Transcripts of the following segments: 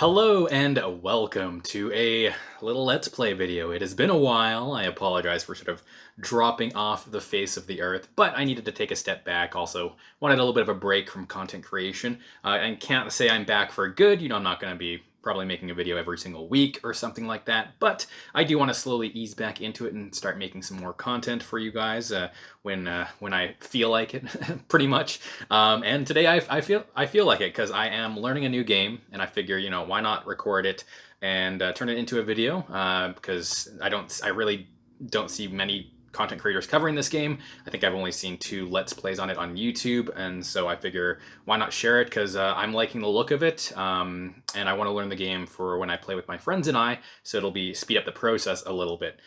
Hello and welcome to a little Let's Play video. It has been a while. I apologize for sort of dropping off the face of the earth, but I needed to take a step back. Also, wanted a little bit of a break from content creation, and can't say I'm back for good. I'm not going to be probably making a video every single week or something like that, but I do want to slowly ease back into it and start making some more content for you guys when I feel like it, pretty much. And today I feel like it because I am learning a new game, and I figure why not record it and turn it into a video because I really don't see many content creators covering this game. I think I've only seen 2 Let's Plays on it on YouTube, and so I figure why not share it because I'm liking the look of it, and I want to learn the game for when I play with my friends and so it'll speed up the process a little bit.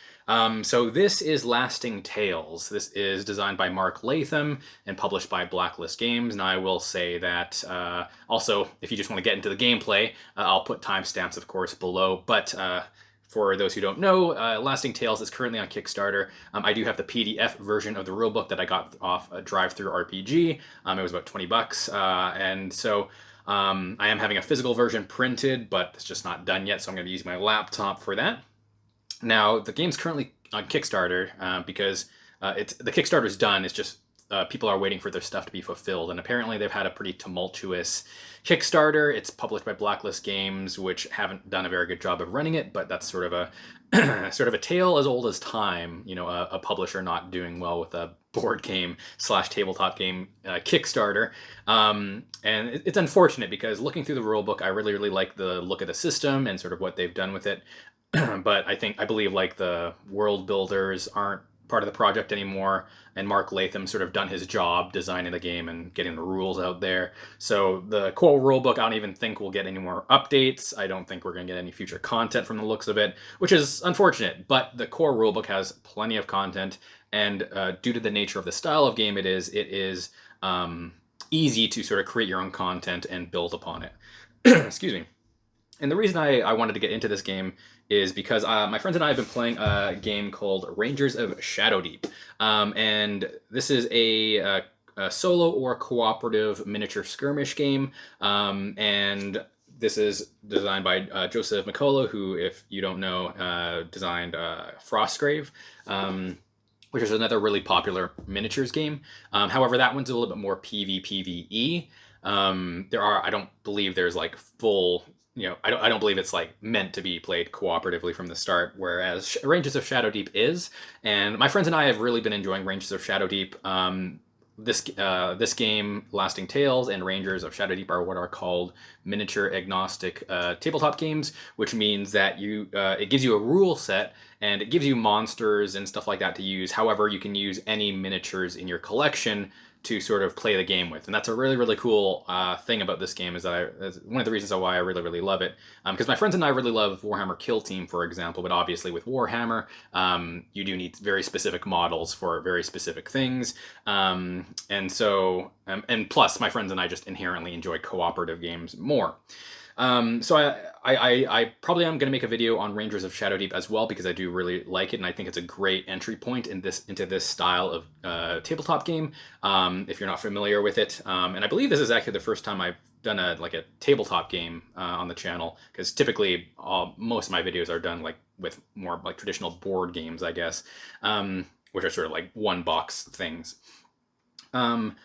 So this is Lasting Tales. This is designed by Mark Latham and published by Blacklist Games, and I will say that also, if you just want to get into the gameplay, I'll put timestamps, of course, below, but for those who don't know, Lasting Tales is currently on Kickstarter. I do have the PDF version of the rulebook that I got off a drive-through RPG. It was about $20, and so I am having a physical version printed, but it's just not done yet, so I'm going to use my laptop for that. Now, the game's currently on Kickstarter because the Kickstarter's done. It's just people are waiting for their stuff to be fulfilled, and apparently they've had a pretty tumultuous Kickstarter. It's published by Blacklist Games, which haven't done a very good job of running it, but that's sort of a sort of a tale as old as time. A publisher not doing well with a board game / tabletop game Kickstarter, and it's unfortunate because looking through the rulebook, I really like the look of the system and sort of what they've done with it. But I believe like the world builders aren't part of the project anymore, and Mark Latham sort of done his job designing the game and getting the rules out there. So the core rulebook, I don't even think we'll get any more updates. I don't think we're going to get any future content from the looks of it, which is unfortunate. But the core rulebook has plenty of content, and due to the nature of the style of game it is easy to sort of create your own content and build upon it. Excuse me. And the reason I wanted to get into this game is because my friends and I have been playing a game called Rangers of Shadowdeep. And this is a solo or cooperative miniature skirmish game. And this is designed by Joseph McCullough, who, if you don't know, designed Frostgrave, which is another really popular miniatures game. However, that one's a little bit more PvPvE. I don't believe there's like full... I don't believe it's like meant to be played cooperatively from the start, whereas Rangers of Shadowdeep is. And my friends and I have really been enjoying Rangers of Shadowdeep. This game, Lasting Tales, and Rangers of Shadowdeep are what are called miniature-agnostic tabletop games, which means that it gives you a rule set and it gives you monsters and stuff like that to use. However, you can use any miniatures in your collection to sort of play the game with, and that's a really cool thing about this game. That's one of the reasons why I really love it, because my friends and I really love Warhammer Kill Team, for example, but obviously with Warhammer you do need very specific models for very specific things, and plus my friends and I just inherently enjoy cooperative games more. So I probably am going to make a video on Rangers of Shadowdeep as well, because I do really like it, and I think it's a great entry point into this style of tabletop game, if you're not familiar with it. And I believe this is actually the first time I've done a tabletop game on the channel, because typically most of my videos are done with more like traditional board games, I guess, which are sort of like one box things. And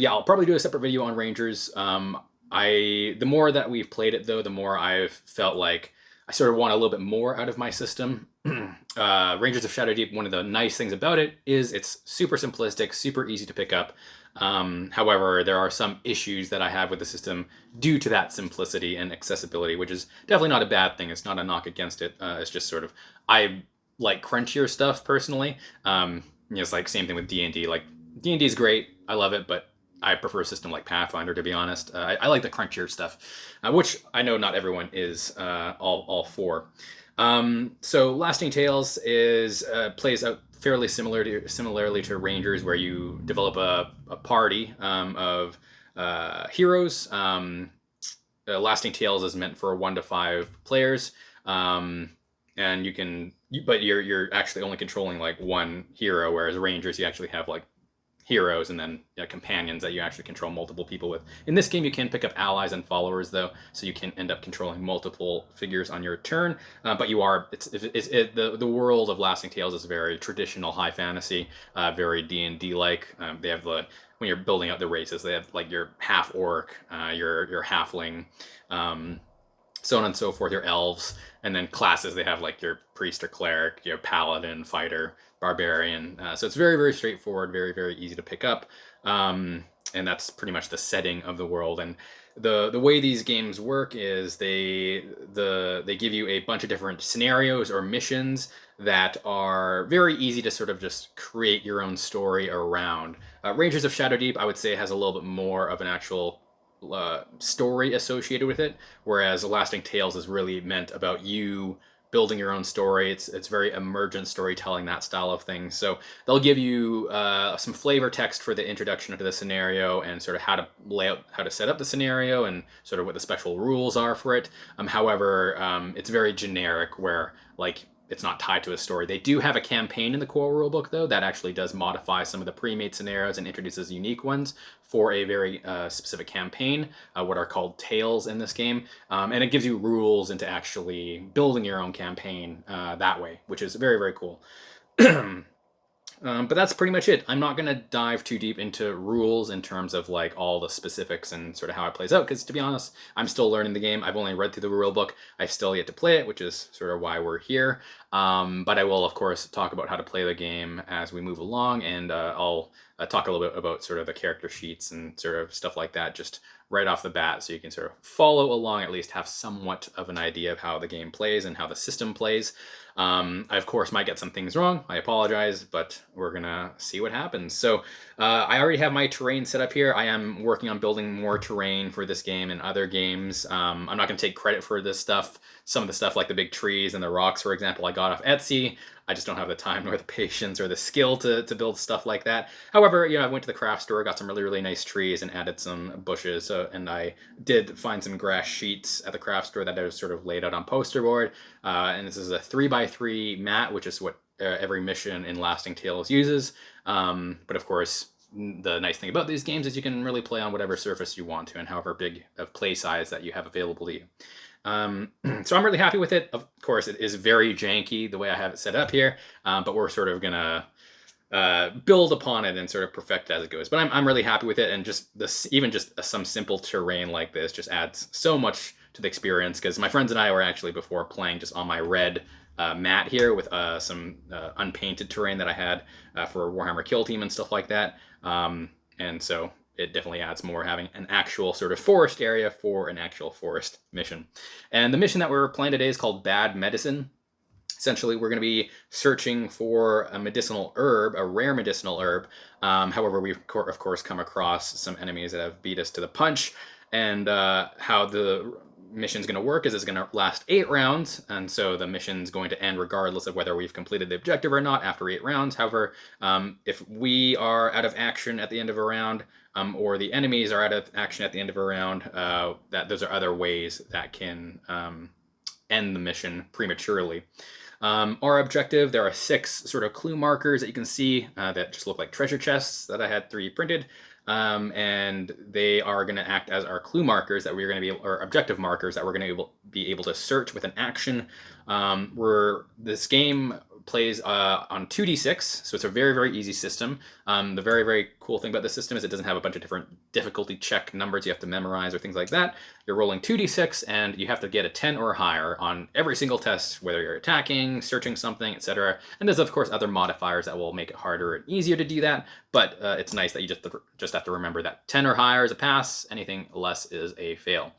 yeah, I'll probably do a separate video on Rangers. The more that we've played it, though, the more I've felt like I sort of want a little bit more out of my system. Rangers of Shadowdeep, one of the nice things about it is it's super simplistic, super easy to pick up. However, there are some issues that I have with the system due to that simplicity and accessibility, which is definitely not a bad thing. It's not a knock against it. It's just sort of, I like crunchier stuff personally. It's like same thing with D&D. Like D&D is great. I love it, but I prefer a system like Pathfinder, to be honest. I like the crunchier stuff, which I know not everyone is all for. So Lasting Tales plays out fairly similarly to Rangers, where you develop a party of heroes. Lasting Tales is meant for 1 to 5 players, and but you're actually only controlling like one hero, whereas Rangers you actually have like heroes and then companions that you actually control multiple people with. In this game, you can pick up allies and followers though, so you can end up controlling multiple figures on your turn. But you are the world of Lasting Tales is very traditional high fantasy, very D&D like. They have the when you're building out the races, they have like your half orc, your halfling. So on and so forth, your elves, and then classes, they have like your priest or cleric, your paladin, fighter, barbarian. So it's very, very straightforward, very, very easy to pick up. And that's pretty much the setting of the world. And the way these games work is they give you a bunch of different scenarios or missions that are very easy to sort of just create your own story around. Rangers of Shadow Deep, I would say, has a little bit more of an actual story associated with it, whereas Lasting Tales is really meant about you building your own story. It's very emergent storytelling, that style of things. So they'll give you some flavor text for the introduction to the scenario and sort of how to lay out, how to set up the scenario and sort of what the special rules are for it. However, it's very generic where like it's not tied to a story. They do have a campaign in the core rulebook, though, that actually does modify some of the pre-made scenarios and introduces unique ones for a very specific campaign, what are called tales in this game. And it gives you rules into actually building your own campaign that way, which is very, very cool. But that's pretty much it. I'm not going to dive too deep into rules in terms of like all the specifics and sort of how it plays out, because to be honest, I'm still learning the game. I've only read through the rule book. I've still yet to play it, which is sort of why we're here. But I will, of course, talk about how to play the game as we move along, and I'll talk a little bit about sort of the character sheets and sort of stuff like that just right off the bat, so you can sort of follow along, at least have somewhat of an idea of how the game plays and how the system plays. I, of course, might get some things wrong. I apologize, but we're going to see what happens. So I already have my terrain set up here. I am working on building more terrain for this game and other games. I'm not going to take credit for this stuff. Some of the stuff like the big trees and the rocks, for example, I got off Etsy. I just don't have the time nor the patience or the skill to build stuff like that. However, I went to the craft store, got some really, really nice trees and added some bushes. And I did find some grass sheets at the craft store that I was sort of laid out on poster board. And this is a 3x3 mat, which is what every mission in Lasting Tales uses. But of course, the nice thing about these games is you can really play on whatever surface you want to and however big of play size that you have available to you. So I'm really happy with it. Of course, it is very janky the way I have it set up here, but we're sort of gonna build upon it and sort of perfect it as it goes. But I'm really happy with it, and just this, even just some simple terrain like this just adds so much to the experience, because my friends and I were actually before playing just on my red mat here with some unpainted terrain that I had for Warhammer Kill Team and stuff like that. And so it definitely adds more having an actual sort of forest area for an actual forest mission. And the mission that we're playing today is called Bad Medicine. Essentially, we're going to be searching for a medicinal herb, a rare medicinal herb. However, we've, of course, come across some enemies that have beat us to the punch. And how the mission's going to work is it's going to last 8 rounds, and so the mission's going to end regardless of whether we've completed the objective or not after 8 rounds. However, if we are out of action at the end of a round, or the enemies are out of action at the end of a round, those are other ways that can end the mission prematurely. Our objective, there are 6 sort of clue markers that you can see that just look like treasure chests that I had 3 printed. And they are going to act as our clue markers that we're going to be, or objective markers that we're going to be able to search with an action. This game plays on 2d6, so it's a very, very easy system. The very, very cool thing about this system is it doesn't have a bunch of different difficulty check numbers you have to memorize or things like that. You're rolling 2d6, and you have to get a 10 or higher on every single test, whether you're attacking, searching something, etc. And there's, of course, other modifiers that will make it harder and easier to do that, but it's nice that you just have to remember that 10 or higher is a pass, anything less is a fail.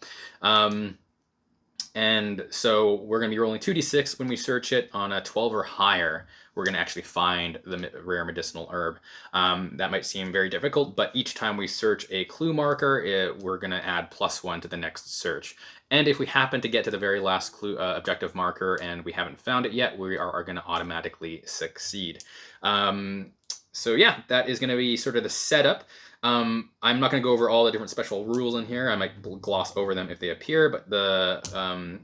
And so we're going to be rolling 2d6 when we search it. On a 12 or higher, we're going to actually find the rare medicinal herb. That might seem very difficult, but each time we search a clue marker, we're going to add +1 to the next search. And if we happen to get to the very last clue objective marker and we haven't found it yet, we are going to automatically succeed. So yeah, that is going to be sort of the setup. I'm not going to go over all the different special rules in here. I might gloss over them if they appear, but the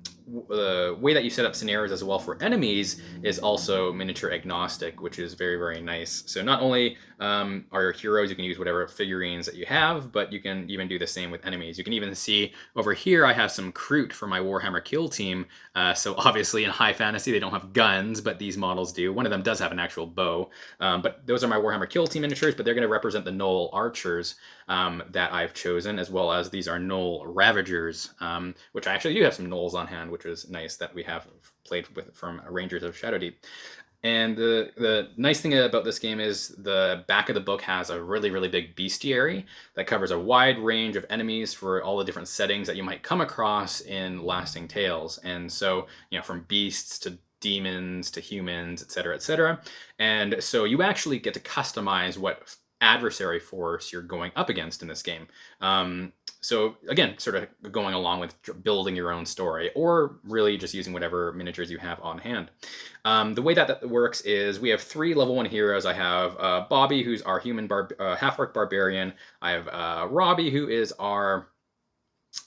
way that you set up scenarios as well for enemies is also miniature agnostic, which is very, very nice. So not only are your heroes, you can use whatever figurines that you have, but you can even do the same with enemies. You can even see over here, I have some Kroot for my Warhammer Kill team. So obviously in high fantasy, they don't have guns, but these models do. One of them does have an actual bow. But those are my Warhammer Kill team miniatures, but they're going to represent the Gnoll archers that I've chosen, as well as these are Gnoll Ravagers, which I actually do have some Gnolls on hand, which is nice that we have played with from Rangers of Shadowdeep. And the nice thing about this game is the back of the book has a really, really big bestiary that covers a wide range of enemies for all the different settings that you might come across in Lasting Tales. And so, from beasts to demons to humans, etc., etc. And so you actually get to customize what adversary force you're going up against in this game. So again, sort of going along with building your own story, or really just using whatever miniatures you have on hand. The way that works is we have 3 level 1 heroes. I have Bobby, who's our human half-orc barbarian. I have Robbie, who is our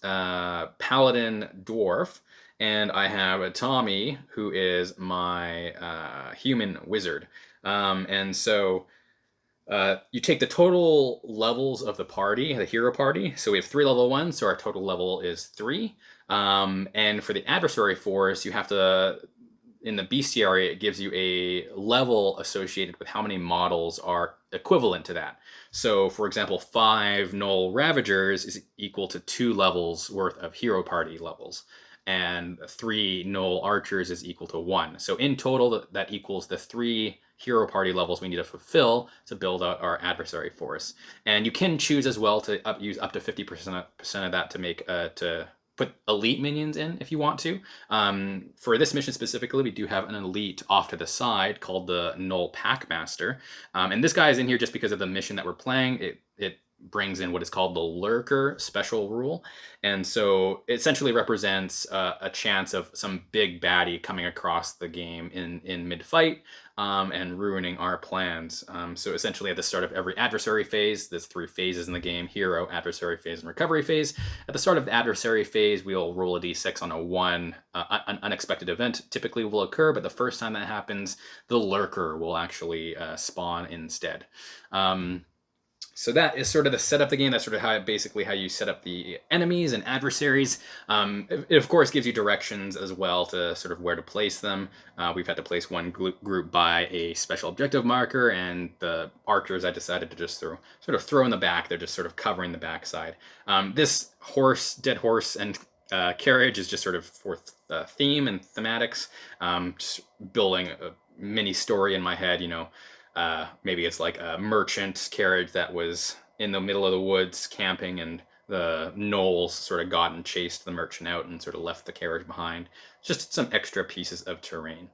paladin dwarf. And I have Tommy, who is my human wizard. And so you take the total levels of the party, the hero party. So we have 3 level 1s, so our total level is 3. And for the adversary force, you have to, in the bestiary, it gives you a level associated with how many models are equivalent to that. So, for example, 5 Gnoll Ravagers is equal to 2 levels worth of hero party levels. And 3 Gnoll Archers is equal to 1. So in total, that equals the 3 hero party levels we need to fulfill to build out our adversary force. And you can choose as well to use up to 50% of that to make to put elite minions in if you want to. For this mission specifically, we do have an elite off to the side called the Gnoll Packmaster. And this guy is in here just because of the mission that we're playing. It brings in what is called the Lurker special rule. And so it essentially represents a chance of some big baddie coming across the game in mid-fight and ruining our plans. So essentially at the start of every adversary phase, there's 3 phases in the game: hero, adversary phase, and recovery phase. At the start of the adversary phase, we'll roll a d6 on a 1. An unexpected event typically will occur, but the first time that happens, the Lurker will actually spawn instead. So that is sort of the setup of the game. That's sort of basically how you set up the enemies and adversaries. It of course gives you directions as well to sort of where to place them. We've had to place one group by a special objective marker, and the archers I decided to just throw in the back. They're just sort of covering the backside. This dead horse and carriage is just sort of for theme and thematics. Just building a mini story in my head, maybe it's like a merchant carriage that was in the middle of the woods camping, and the gnolls sort of got and chased the merchant out and sort of left the carriage behind. Just some extra pieces of terrain.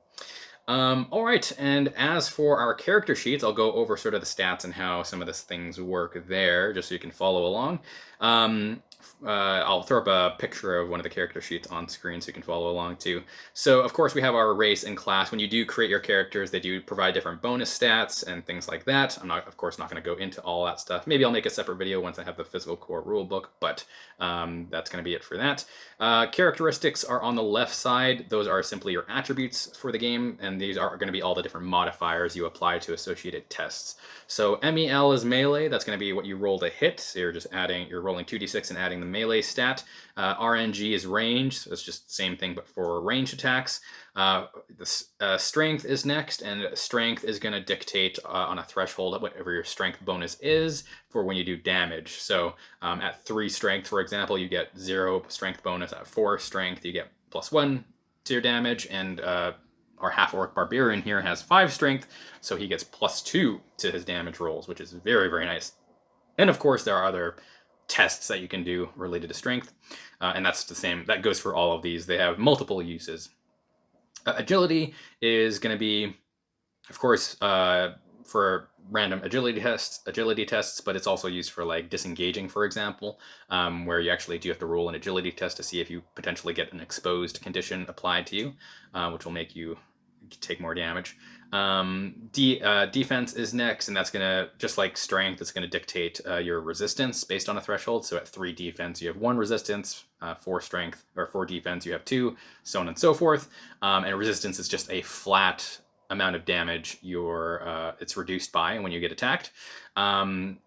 All right, and as for our character sheets, I'll go over sort of the stats and how some of these things work there, just so you can follow along. I'll throw up a picture of one of the character sheets on screen so you can follow along too. So of course we have our race and class. When you do create your characters, they do provide different bonus stats and things like that. I'm not, of course, not going to go into all that stuff. Maybe I'll make a separate video once I have the physical core rulebook, but that's going to be it for that. Characteristics are on the left side. Those are simply your attributes for the game, and these are going to be all the different modifiers you apply to associated tests. So MEL is melee. That's going to be what you roll to hit. So you're rolling 2d6 and adding the melee stat. RNG is range. So it's just the same thing, but for ranged attacks. Strength is next, and strength is going to dictate on a threshold whatever your strength bonus is for when you do damage. So at 3 strength, for example, you get 0 strength bonus. At 4 strength, you get +1 to your damage, and our half-orc barbarian here has 5 strength, so he gets +2 to his damage rolls, which is very, very nice. And of course, there are other tests that you can do related to strength, and that's the same. That goes for all of these. They have multiple uses. Agility is going to be, of course, for random agility tests, but it's also used for like disengaging, for example, where you actually do have to roll an agility test to see if you potentially get an exposed condition applied to you, which will make you take more damage. Defense is next, and that's going to, just like strength, it's going to dictate your resistance based on a threshold. So at 3 defense, you have 1 resistance, 4 strength, or 4 defense, you have 2, so on and so forth. And resistance is just a flat amount of damage it's reduced by when you get attacked.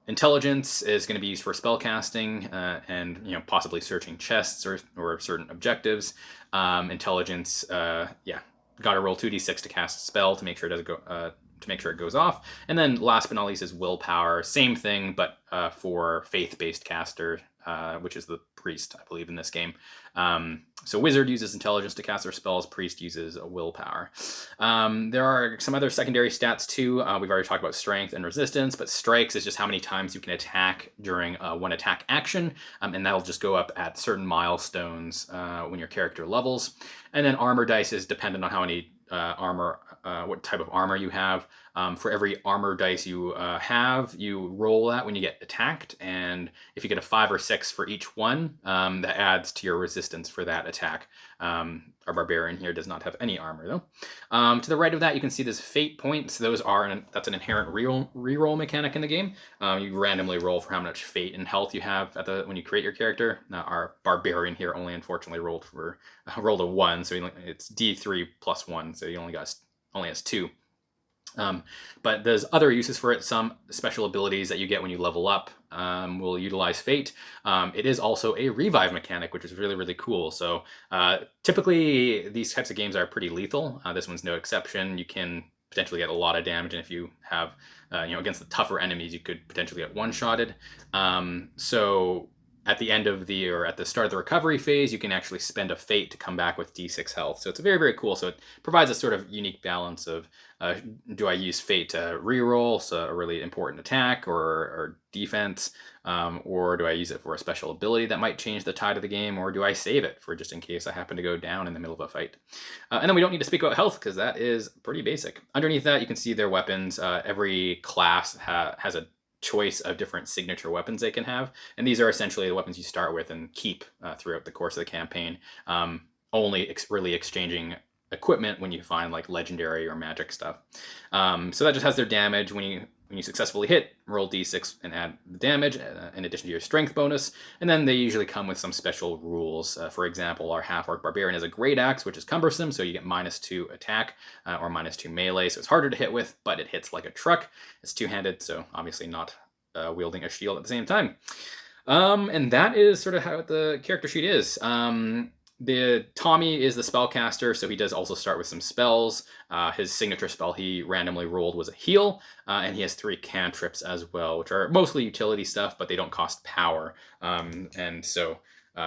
Intelligence is going to be used for spell casting and possibly searching chests or certain objectives. Intelligence, got to roll 2d6 to cast a spell to make sure it doesn't go to make sure it goes off. And then last but not least is willpower. Same thing, but for faith-based caster, which is the priest, I believe, in this game. So wizard uses intelligence to cast their spells. Priest uses willpower. There are some other secondary stats too. We've already talked about strength and resistance, but strikes is just how many times you can attack during one attack action, and that'll just go up at certain milestones when your character levels. And then armor dice is dependent on how many what type of armor you have. For every armor dice you have, you roll that when you get attacked, and if you get a 5 or 6 for each one, that adds to your resistance for that attack. Our barbarian here does not have any armor though. To the right of that, you can see this fate points. That's an inherent reroll mechanic in the game. You randomly roll for how much fate and health you have when you create your character. Now, our barbarian here only unfortunately rolled a 1, so it's D3 plus 1, so he only has 2. But there's other uses for it. Some special abilities that you get when you level up will utilize fate. It is also a revive mechanic, which is really, really cool. So typically these types of games are pretty lethal. This one's no exception. You can potentially get a lot of damage, and if you have against the tougher enemies, you could potentially get one-shotted. So at the end of at the start of the recovery phase, you can actually spend a fate to come back with D6 health. So it's very, very cool. So it provides a sort of unique balance of, do I use fate to reroll, so a really important attack or defense, or do I use it for a special ability that might change the tide of the game, or do I save it for just in case I happen to go down in the middle of a fight? And then we don't need to speak about health because that is pretty basic. Underneath that, you can see their weapons. Every class has a choice of different signature weapons they can have, and these are essentially the weapons you start with and keep throughout the course of the campaign, only really exchanging equipment when you find like legendary or magic stuff. So that just has their damage. When you successfully hit, roll d6 and add the damage in addition to your strength bonus, and then they usually come with some special rules. For example, our half-orc barbarian has a great axe, which is cumbersome, so you get -2 attack or -2 melee, so it's harder to hit with, but it hits like a truck. It's two-handed, so obviously not wielding a shield at the same time. And that is sort of how the character sheet is. The Tommy is the spellcaster, so he does also start with some spells. His signature spell he randomly rolled was a heal, and he has 3 cantrips as well, which are mostly utility stuff, but they don't cost power. And so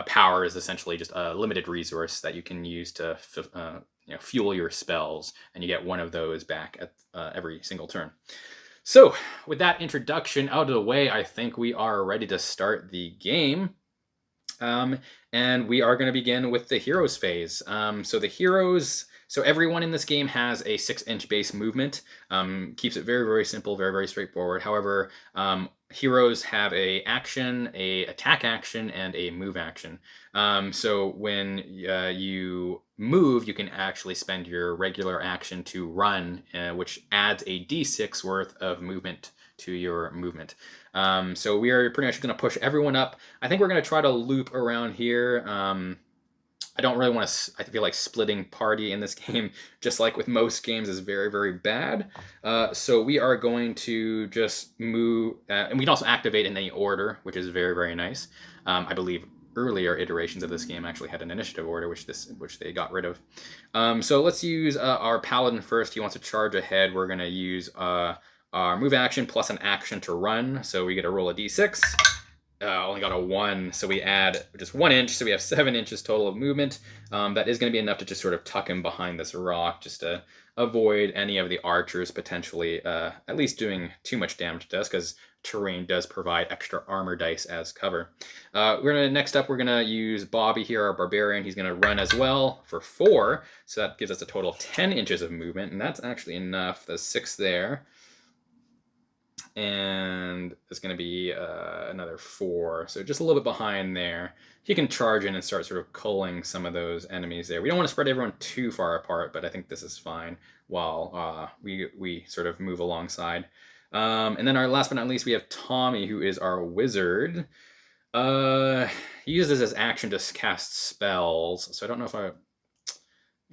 power is essentially just a limited resource that you can use to fuel your spells, and you get 1 of those back at every single turn. So with that introduction out of the way, I think we are ready to start the game. And we are going to begin with the heroes phase. So everyone in this game has a 6-inch base movement. Keeps it very, very simple, very, very straightforward. However, heroes have a action, a attack action, and a move action. So when you move, you can actually spend your regular action to run, which adds a d6 worth of movement to your movement. So we are pretty much going to push everyone up. I think we're going to try to loop around here. I don't really want to, I feel like splitting party in this game, just like with most games, is very, very bad. So we are going to just move, and we can also activate in any order, which is very, very nice. I believe earlier iterations of this game actually had an initiative order, which they got rid of. So let's use our paladin first. He wants to charge ahead. We're going to use our move action plus an action to run. So we get to roll a d6. Only got a 1, so we add just 1 inch, so we have 7 inches total of movement. That is going to be enough to just sort of tuck him behind this rock, just to avoid any of the archers potentially at least doing too much damage to us, because terrain does provide extra armor dice as cover. Next up, we're going to use Bobby here, our barbarian. He's going to run as well for 4, so that gives us a total of 10 inches of movement, and that's actually enough. There's 6 there. and it's going to be another 4. So just a little bit behind there. He can charge in and start sort of culling some of those enemies there. We don't want to spread everyone too far apart, but I think this is fine while we sort of move alongside. And then our last but not least, we have Tommy, who is our wizard. He uses his action to cast spells, so I don't know if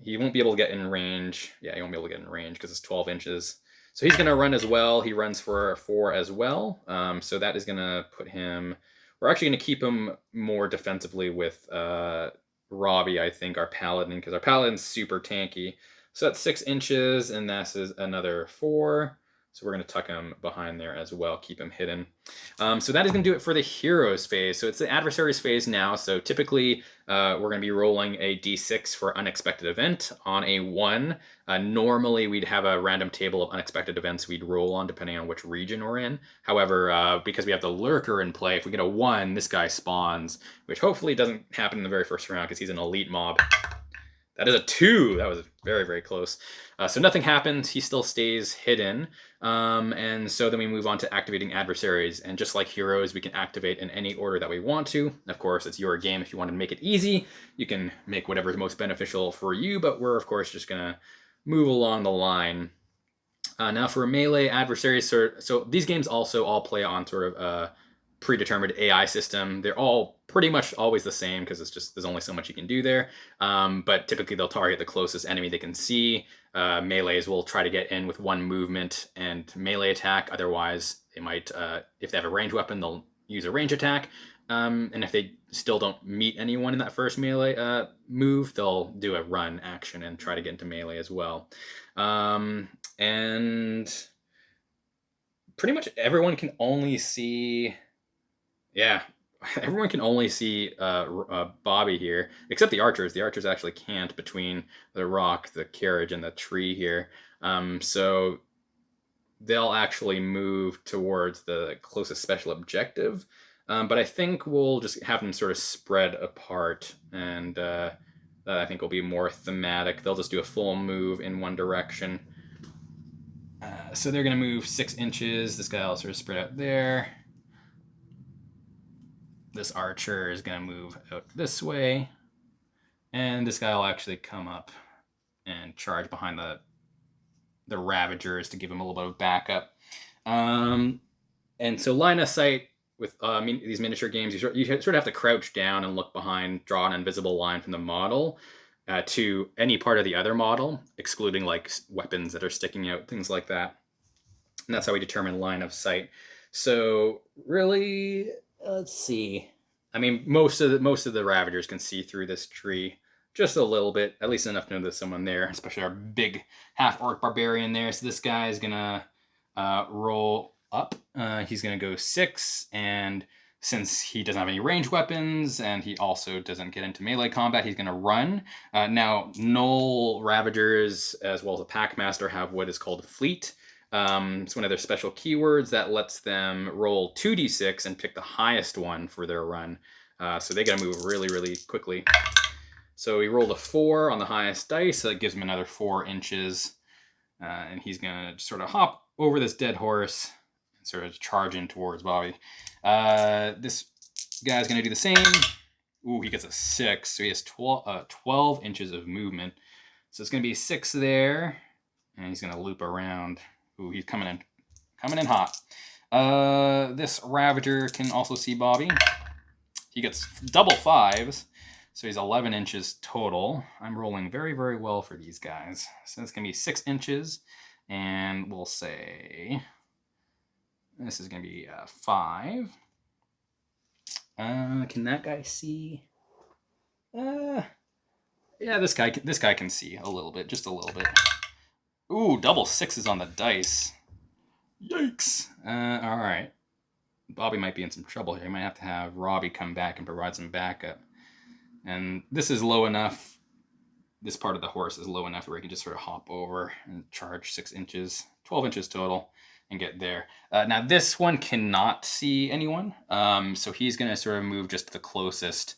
he won't be able to get in range. Yeah, he won't be able to get in range because it's 12 inches. So he's going to run as well. He runs for 4 as well. So that is going to put him... We're actually going to keep him more defensively with Robbie, I think, our paladin, because our paladin's super tanky. So that's 6 inches, and this is another 4. So we're going to tuck him behind there as well, keep him hidden. So that is going to do it for the heroes phase. So it's the adversaries phase now. So typically we're going to be rolling a d6 for unexpected event on a 1. Normally we'd have a random table of unexpected events we'd roll on depending on which region we're in. However, because we have the lurker in play, if we get a 1, this guy spawns, which hopefully doesn't happen in the very first round because he's an elite mob. That is a 2. That was very, very close. So nothing happens. He still stays hidden. And so then we move on to activating adversaries. And just like heroes, we can activate in any order that we want to. Of course, it's your game. If you want to make it easy, you can make whatever is most beneficial for you. But we're, of course, just going to move along the line. Now for melee adversaries, so these games also all play on sort of a predetermined AI system. They're all pretty much always the same because it's just there's only so much you can do there. But typically they'll target the closest enemy they can see. Melees will try to get in with 1 movement and melee attack. Otherwise, they might, if they have a ranged weapon, they'll use a range attack. And if they still don't meet anyone in that first melee move, they'll do a run action and try to get into melee as well. And pretty much everyone can only see... Yeah, everyone can only see Bobby here, except the archers. The archers actually can't between the rock, the carriage, and the tree here. So they'll actually move towards the closest special objective. But I think we'll just have them sort of spread apart, and that I think will be more thematic. They'll just do a full move in one direction. So they're going to move 6 inches. This guy will sort of spread out there. This archer is going to move out this way. And this guy will actually come up and charge behind the Ravagers to give him a little bit of backup. And so line of sight with these miniature games, you sort of have to crouch down and look behind, draw an invisible line from the model to any part of the other model, excluding like weapons that are sticking out, things like that. And that's how we determine line of sight. So really... Let's see. I mean, most of the Ravagers can see through this tree just a little bit, at least enough to know there's someone there, especially our big half-orc barbarian there. So this guy is going to roll up. He's going to go 6, and since he doesn't have any ranged weapons, and he also doesn't get into melee combat, he's going to run. Now, Null Ravagers, as well as a Packmaster, have what is called Fleet. It's one of their special keywords that lets them roll 2d6 and pick the highest one for their run. So they got to move really, really quickly. So he rolled a 4 on the highest dice, so that gives him another 4 inches. And he's going to sort of hop over this dead horse and sort of charge in towards Bobby. This guy's going to do the same. Ooh, he gets a 6, so he has 12 inches of movement. So it's going to be 6 there, and he's going to loop around. Ooh, he's coming in hot. This Ravager can also see Bobby. He gets double 5s, so he's 11 inches total. I'm rolling very, very well for these guys. So it's going to be 6 inches, and we'll say this is going to be 5. Can that guy see? Yeah, this guy can see a little bit, just a little bit. Ooh, double 6s on the dice. Yikes. All right. Bobby might be in some trouble here. He might have to have Robbie come back and provide some backup. And this is low enough. This part of the horse is low enough where he can just sort of hop over and charge 6 inches, 12 inches total, and get there. Now, this one cannot see anyone. So he's going to sort of move just to the closest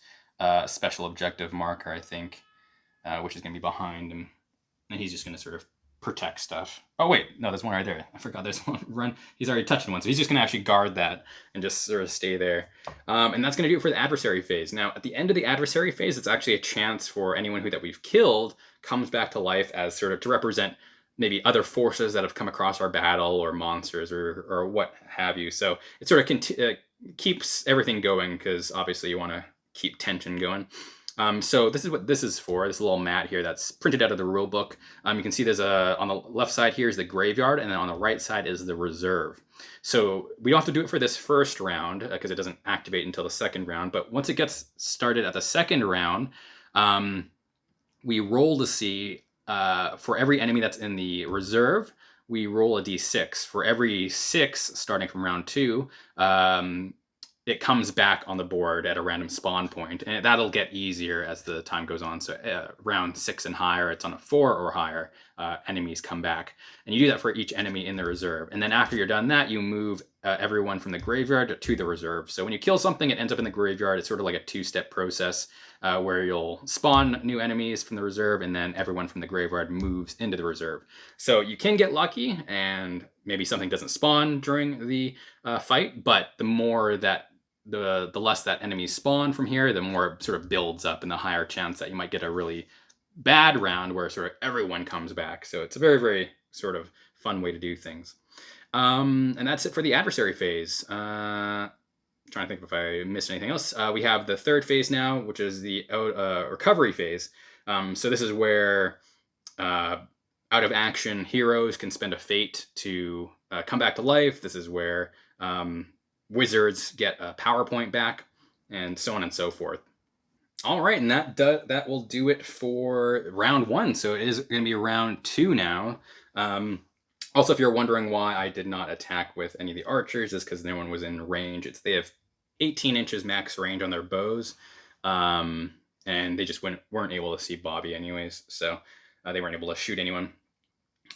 special objective marker, I think, which is going to be behind him. And he's just going to sort of protect stuff. Oh wait, no, there's one right there. I forgot there's one. Run. He's already touching one, so he's just gonna actually guard that and just sort of stay there. And that's gonna do it for the adversary phase. Now, at the end of the adversary phase, it's actually a chance for anyone that we've killed comes back to life as sort of to represent maybe other forces that have come across our battle or monsters or what have you. So it sort of keeps everything going because obviously you want to keep tension going. So this is what this is for, this little mat here that's printed out of the rule book. You can see there's on the left side here is the graveyard, and then on the right side is the reserve. So we don't have to do it for this first round because it doesn't activate until the second round. But once it gets started at the second round, we roll to see for every enemy that's in the reserve, we roll a d6. For every 6 starting from round 2, it comes back on the board at a random spawn point, and that'll get easier as the time goes on. So round 6 and higher, it's on a 4 or higher, enemies come back. And you do that for each enemy in the reserve. And then after you're done that, you move everyone from the graveyard to the reserve. So when you kill something, it ends up in the graveyard. It's sort of like a 2-step process where you'll spawn new enemies from the reserve, and then everyone from the graveyard moves into the reserve. So you can get lucky, and maybe something doesn't spawn during the fight, but the more that the less that enemies spawn from here, the more it sort of builds up, and the higher chance that you might get a really bad round where sort of everyone comes back. So it's a very, very sort of fun way to do things. And that's it for the adversary phase. Trying to think if I missed anything else. We have the third phase now, which is the recovery phase. So this is where out of action heroes can spend a fate to come back to life. This is where wizards get a PowerPoint back, and so on and so forth. All right, and that will do it for round 1. So it is going to be round 2 now. Also, if you're wondering why I did not attack with any of the archers, it's because no one was in range. They have 18 inches max range on their bows, and they just weren't able to see Bobby anyways, so they weren't able to shoot anyone.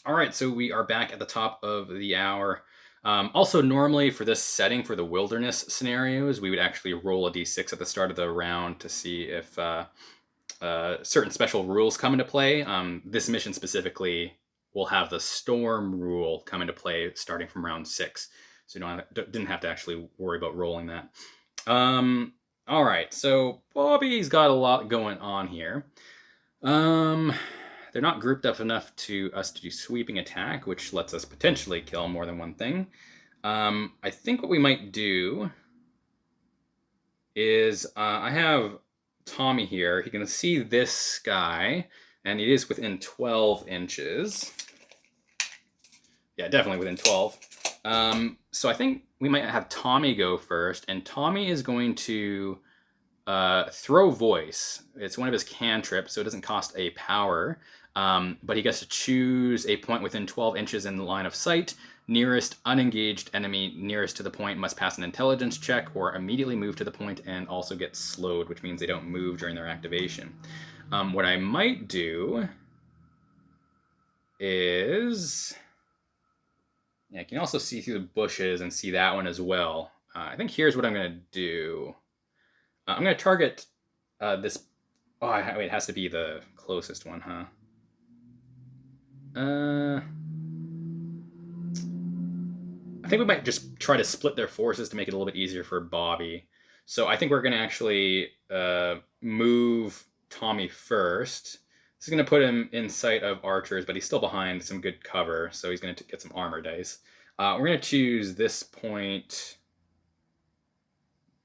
All right, so we are back at the top of the hour. Also, normally for this setting, for the wilderness scenarios, we would actually roll a d6 at the start of the round to see if certain special rules come into play. This mission specifically will have the storm rule come into play starting from round 6. So you didn't have to actually worry about rolling that. All right, so Bobby's got a lot going on here. They're not grouped up enough to us to do sweeping attack, which lets us potentially kill more than one thing. I think what we might do is I have Tommy here. He can see this guy, and he is within 12 inches. Yeah, definitely within 12. So I think we might have Tommy go first, and Tommy is going to throw voice. It's one of his cantrips, so it doesn't cost a power, but he gets to choose a point within 12 inches in the line of sight. Nearest unengaged enemy nearest to the point must pass an intelligence check or immediately move to the point and also get slowed, which means they don't move during their activation. What I might do is... Yeah, you can also see through the bushes and see that one as well. I think here's what I'm going to do. I'm going to target this... Oh, wait, it has to be the closest one, huh? I think we might just try to split their forces to make it a little bit easier for Bobby. So I think we're going to actually move Tommy first. This is going to put him in sight of archers, but he's still behind some good cover, so he's going to get some armor dice. We're going to choose this point.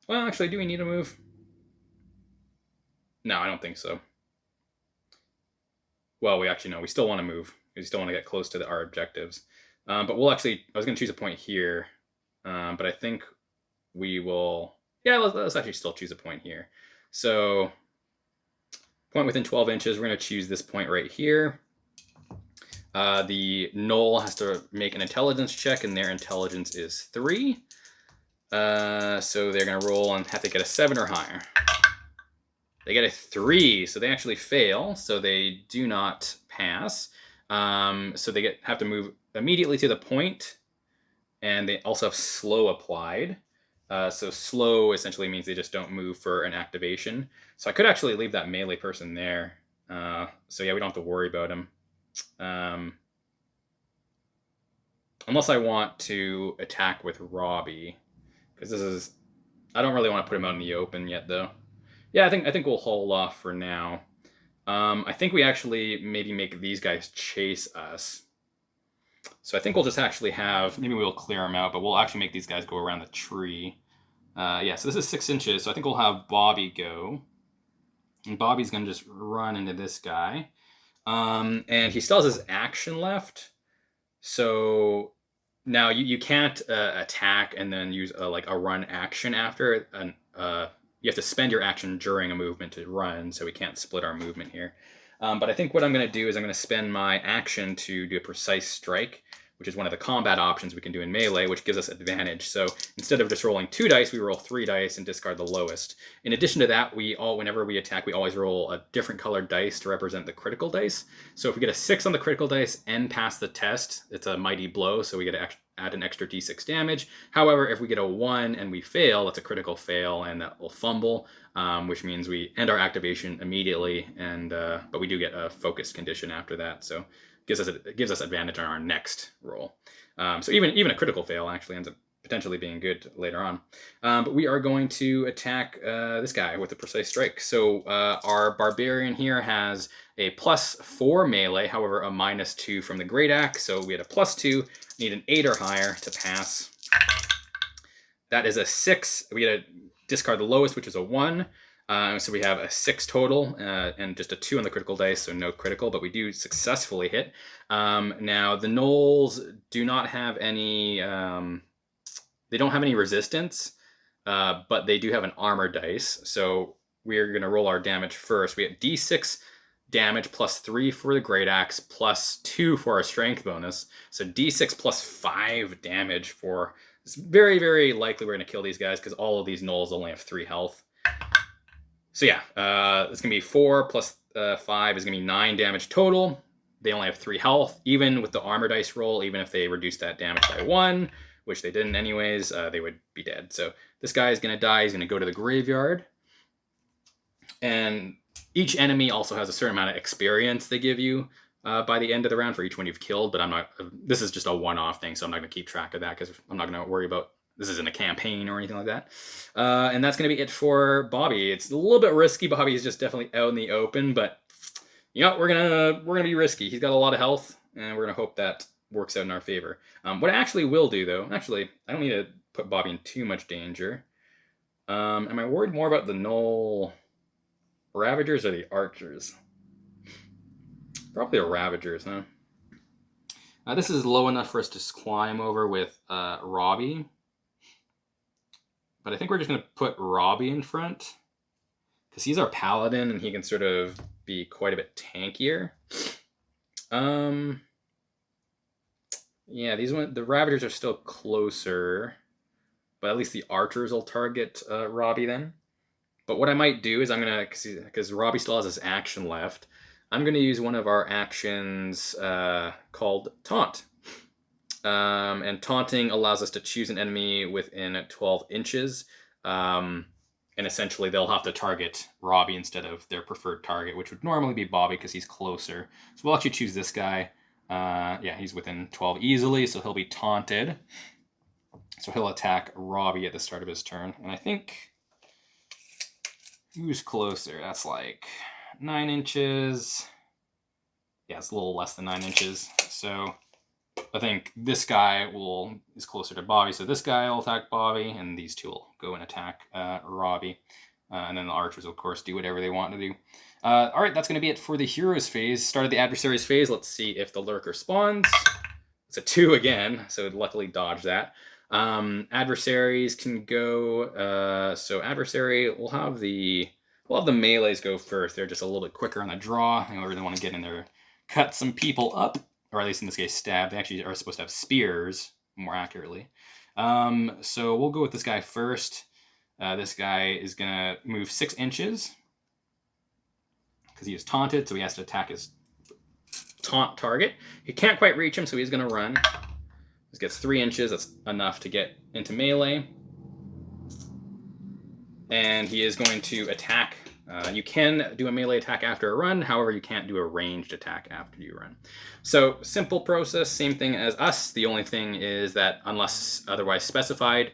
Well, actually, do we need a move? No, I don't think so. Well, we actually know. We still want to move. We still want to get close to our objectives. But we'll actually... I was going to choose a point here, but I think we will... Yeah, let's actually still choose a point here. So... Point within 12 inches, we're going to choose this point right here. The Knoll has to make an intelligence check, and their intelligence is 3. So they're going to roll and have to get a 7 or higher. They get a 3, so they actually fail, so they do not pass. So they have to move immediately to the point, and they also have slow applied. So slow essentially means they just don't move for an activation. So I could actually leave that melee person there. So yeah, we don't have to worry about him. Unless I want to attack with Robbie, because this is, I don't really want to put him out in the open yet, though. Yeah, I think we'll hold off for now. I think we actually maybe make these guys chase us. So I think we'll just actually have, maybe we'll clear them out, but we'll actually make these guys go around the tree. Yeah, so this is 6 inches, so I think we'll have Bobby go. And Bobby's going to just run into this guy. And he still has his action left. So now you can't attack and then use like a run action after. You have to spend your action during a movement to run, so we can't split our movement here. But I think what I'm going to do is I'm going to spend my action to do a precise strike, which is one of the combat options we can do in melee, which gives us advantage. So instead of just rolling 2 dice, we roll 3 dice and discard the lowest. In addition to that, whenever we attack, we always roll a different colored dice to represent the critical dice. So if we get a 6 on the critical dice and pass the test, it's a mighty blow, so we get to add an extra d6 damage. However, if we get a 1 and we fail, that's a critical fail, and that will fumble, which means we end our activation immediately, and but we do get a focused condition after that. So it gives us advantage on our next roll. So even a critical fail actually ends up potentially being good later on. But we are going to attack this guy with a precise strike. So our barbarian here has a +4 melee, however a -2 from the great axe. So we had a +2, need an 8 or higher to pass. That is a 6. We had to discard the lowest, which is a 1. So we have a 6 total and just a 2 on the critical dice, so no critical, but we do successfully hit. Now the gnolls do not have any, they don't have any resistance, but they do have an armor dice. So we're going to roll our damage first. We have d6 damage +3 for the great axe, +2 for our strength bonus. So d6 +5 damage for, it's very, very likely we're going to kill these guys because all of these gnolls only have 3 health. So yeah, it's going to be 4 + 5 is going to be 9 damage total. They only have 3 health. Even with the armor dice roll, even if they reduce that damage by 1, which they didn't anyways, they would be dead. So this guy is going to die. He's going to go to the graveyard. And each enemy also has a certain amount of experience they give you by the end of the round for each one you've killed. But I'm not, this is just a one-off thing, so I'm not going to keep track of that because I'm not going to worry about, this isn't a campaign or anything like that. And that's going to be it for Bobby. It's a little bit risky. Bobby is just definitely out in the open, but you know, we're gonna be risky. He's got a lot of health, and we're gonna hope that works out in our favor. What I actually will do, though, actually, I don't need to put Bobby in too much danger. Am I worried more about the Gnoll Ravagers or the Archers? Probably the Ravagers, huh? This is low enough for us to climb over with Robbie. But I think we're just going to put Robbie in front because he's our paladin and he can sort of be quite a bit tankier. Yeah, the Ravagers are still closer, but at least the Archers will target Robbie then. But what I might do is I'm going to, because Robbie still has his action left, I'm going to use one of our actions called Taunt. And taunting allows us to choose an enemy within 12 inches. And essentially they'll have to target Robbie instead of their preferred target, which would normally be Bobby because he's closer. So we'll actually choose this guy. Yeah, he's within 12 easily, so he'll be taunted. So he'll attack Robbie at the start of his turn. And I think, who's closer? That's like 9 inches. Yeah, it's a little less than 9 inches. So I think this guy is closer to Bobby, so this guy will attack Bobby, and these two will go and attack Robbie. And then the Archers, of course, do whatever they want to do. All right, that's going to be it for the Heroes phase. Started the Adversaries phase. Let's see if the Lurker spawns. It's a 2 again, so it luckily dodged that. Adversaries can go. So Adversary, we'll have the melees go first. They're just a little bit quicker on the draw. I really want to get in there, cut some people up. Or at least in this case, stab. They actually are supposed to have spears, more accurately. So we'll go with this guy first. This guy is going to move 6 inches because he is taunted, so he has to attack his taunt target. He can't quite reach him, so he's going to run. This gets 3 inches. That's enough to get into melee. And he is going to attack You can do a melee attack after a run, however, you can't do a ranged attack after you run. So, simple process, same thing as us. The only thing is that, unless otherwise specified,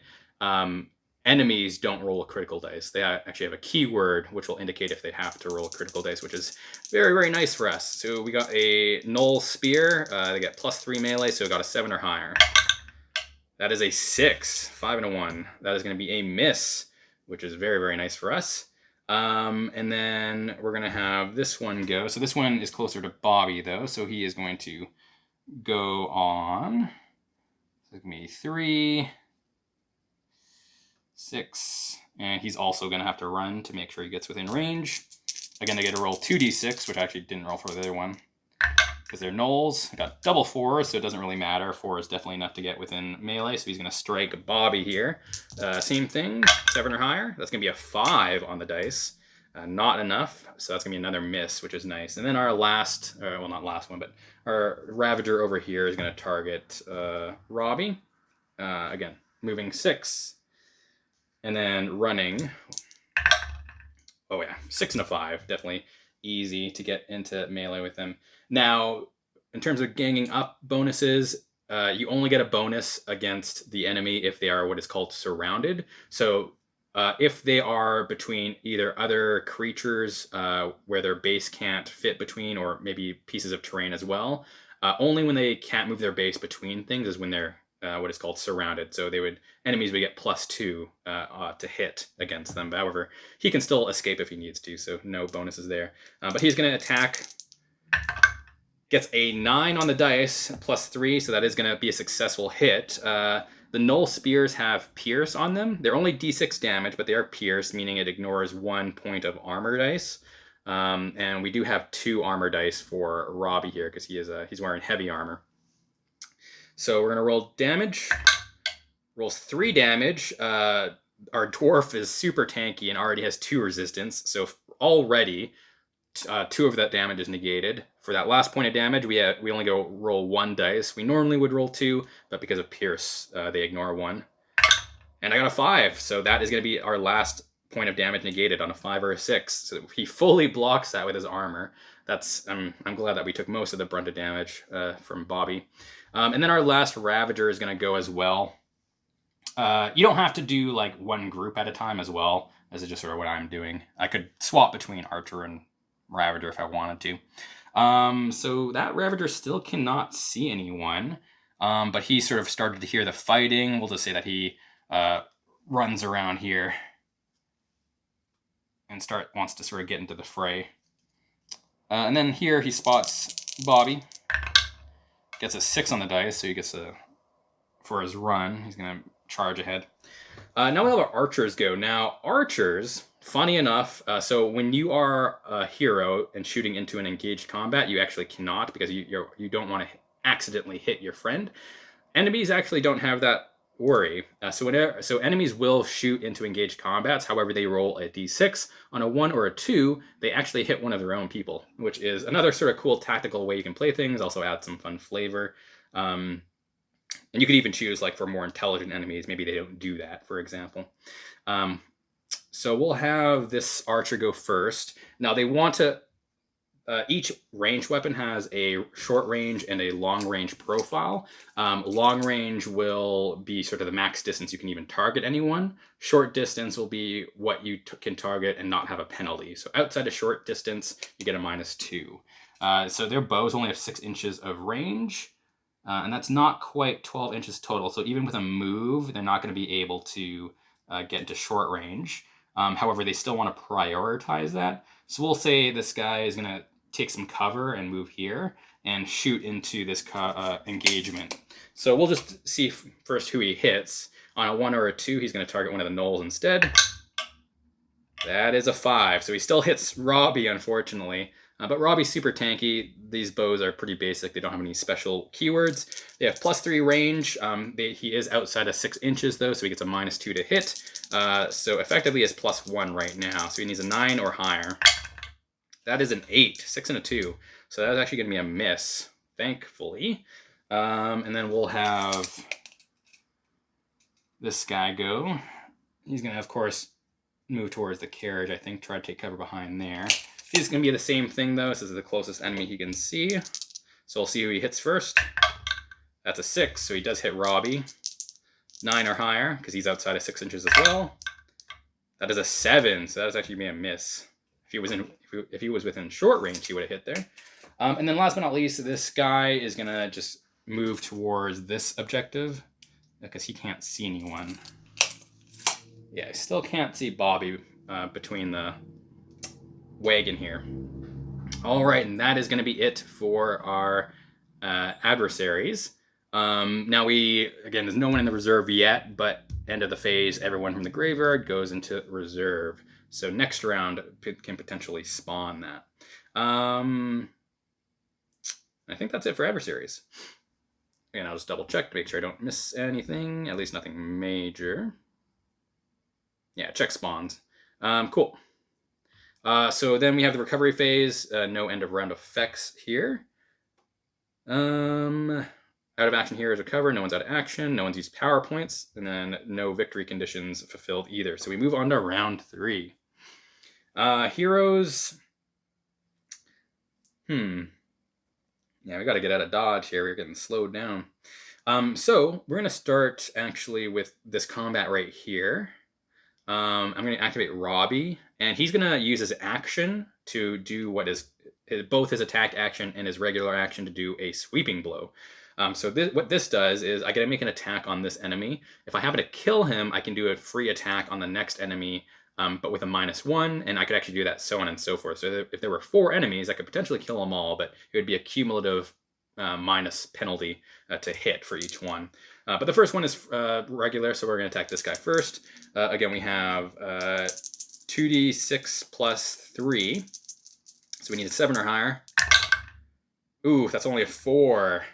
enemies don't roll a critical dice. They actually have a keyword which will indicate if they have to roll a critical dice, which is very, very nice for us. So, we got a Knoll Spear. They get +3 melee, so we got a 7 or higher. That is a 6, 5 and a 1. That is going to be a miss, which is very, very nice for us. And then we're going to have this one go. So this one is closer to Bobby, though. So he is going to go on. So it's going to be 3, 6. And he's also going to have to run to make sure he gets within range. Again, I get to roll 2d6, which I actually didn't roll for the other one, because they're gnolls. I got double 4s, so it doesn't really matter. 4 is definitely enough to get within melee, so he's going to strike Bobby here. Same thing, 7 or higher. That's going to be a 5 on the dice. Not enough, so that's going to be another miss, which is nice. And then our last, well, not last one, but our Ravager over here is going to target Robbie. Again, moving 6. And then running. Oh yeah, 6 and a 5, definitely easy to get into melee with them. Now, in terms of ganging up bonuses, you only get a bonus against the enemy if they are what is called surrounded. So if they are between either other creatures where their base can't fit between, or maybe pieces of terrain as well, only when they can't move their base between things is when they're what is called surrounded. So enemies would get +2 to hit against them. But however, he can still escape if he needs to, so no bonuses there. But he's going to attack. Gets a 9 on the dice, +3, so that is going to be a successful hit. The Knoll Spears have Pierce on them. They're only d6 damage, but they are Pierce, meaning it ignores 1 point of armor dice. And we do have 2 armor dice for Robbie here, because he's wearing heavy armor. So we're going to roll damage. Rolls 3 damage. Our dwarf is super tanky and already has 2 resistance, so already 2 of that damage is negated. For that last point of damage, we only go roll 1 dice. We normally would roll 2, but because of Pierce, they ignore 1. And I got a 5, so that is going to be our last point of damage negated on a 5 or a 6. So he fully blocks that with his armor. I'm glad that we took most of the brunt of damage from Bobby. And then our last Ravager is going to go as well. You don't have to do like one group at a time as well. This is just sort of what I'm doing. I could swap between Archer and Ravager if I wanted to. So that Ravager still cannot see anyone, but he sort of started to hear the fighting. We'll just say that he runs around here and wants to sort of get into the fray. And then here he spots Bobby. Gets a 6 on the dice, so he gets for his run. He's going to charge ahead. Now we'll have our archers go. Now, archers, funny enough, so when you are a hero and shooting into an engaged combat, you actually cannot, because you don't want to accidentally hit your friend. Enemies actually don't have that worry. So enemies will shoot into engaged combats. However, they roll a d6. On a 1 or a 2, they actually hit one of their own people, which is another sort of cool tactical way you can play things. Also add some fun flavor. And you could even choose, like, for more intelligent enemies, maybe they don't do that, for example. So we'll have this archer go first. Now they want to... each ranged weapon has a short range and a long range profile. Long range will be sort of the max distance you can even target anyone. Short distance will be what you can target and not have a penalty. So outside of short distance, you get a -2. So their bows only have 6 inches of range. And that's not quite 12 inches total. So even with a move, they're not going to be able to get into short range. However, they still want to prioritize that. So we'll say this guy is going to take some cover and move here and shoot into this engagement. So we'll just see first who he hits. On a 1 or a 2, he's going to target one of the gnolls instead. That is a 5. So he still hits Robbie, unfortunately. But Robbie's super tanky. These bows are pretty basic. They don't have any special keywords. They have +3 range. He is outside of 6 inches, though, so he gets a -2 to hit. So effectively is +1 right now. So he needs a 9 or higher. That is an 8, 6 and a 2. So that is actually going to be a miss, thankfully. And then we'll have this guy go. He's going to, of course, move towards the carriage, I think. Try to take cover behind there. He's going to be the same thing, though. This is the closest enemy he can see. So we'll see who he hits first. That's a 6, so he does hit Robbie. 9 or higher, because he's outside of 6 inches as well. That is a 7, so that is actually a miss. If he was within short range, he would have hit there. And then last but not least, this guy is going to just move towards this objective, because he can't see anyone. Yeah, I still can't see Bobby between the wagon here. All right, and that is going to be it for our adversaries. Now there's no one in the reserve yet, but end of the phase, everyone from the graveyard goes into reserve. So next round can potentially spawn that. I think that's it for adversaries. And I'll just double check to make sure I don't miss anything, at least nothing major. Yeah, check spawns. Cool. So then we have the recovery phase. No end of round effects here. Out of action here is recover. No one's out of action. No one's used power points. And then no victory conditions fulfilled either. So we move on to round 3. Heroes. Yeah, we got to get out of dodge here. We're getting slowed down. So we're going to start actually with this combat right here. I'm going to activate Robbie, and he's going to use his action to do what is both his attack action and his regular action to do a sweeping blow. So what this does is I get to make an attack on this enemy. If I happen to kill him, I can do a free attack on the next enemy, but with a -1, and I could actually do that so on and so forth. So if there were 4 enemies, I could potentially kill them all, but it would be a cumulative minus penalty to hit for each one. But the first one is regular, so we're going to attack this guy first. Again, we have 2d6 plus 3, so we need a 7 or higher. Ooh, that's only a 4.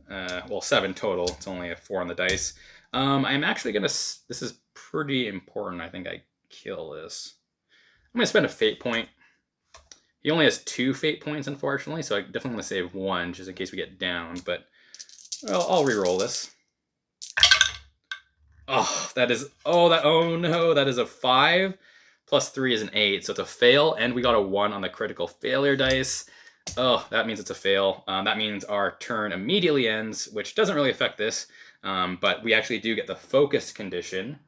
Well, 7 total. It's only a 4 on the dice. I'm actually going to... This is pretty important. I think I kill this. I'm going to spend a fate point. He only has 2 fate points, unfortunately, so I definitely want to save 1 just in case we get down, but I'll re-roll this. Oh, that is... Oh no, that is a 5. Plus 3 is an 8, so it's a fail, and we got a 1 on the critical failure dice. Oh, that means it's a fail. That means our turn immediately ends, which doesn't really affect this, but we actually do get the focus condition,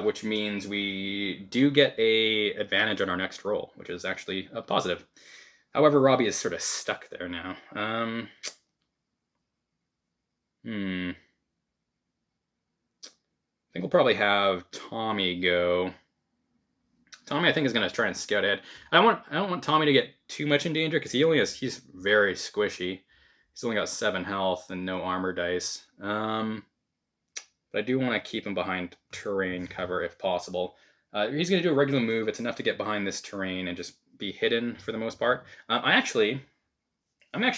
which means we do get a advantage on our next roll, which is actually a positive. However, Robbie is sort of stuck there now. I think we'll probably have Tommy go. Tommy, I think, is going to try and scout ahead. I don't want Tommy to get too much in danger because he's very squishy. He's only got 7 health and no armor dice. But I do want to keep him behind terrain cover if possible. He's going to do a regular move. It's enough to get behind this terrain and just be hidden for the most part. I'm actually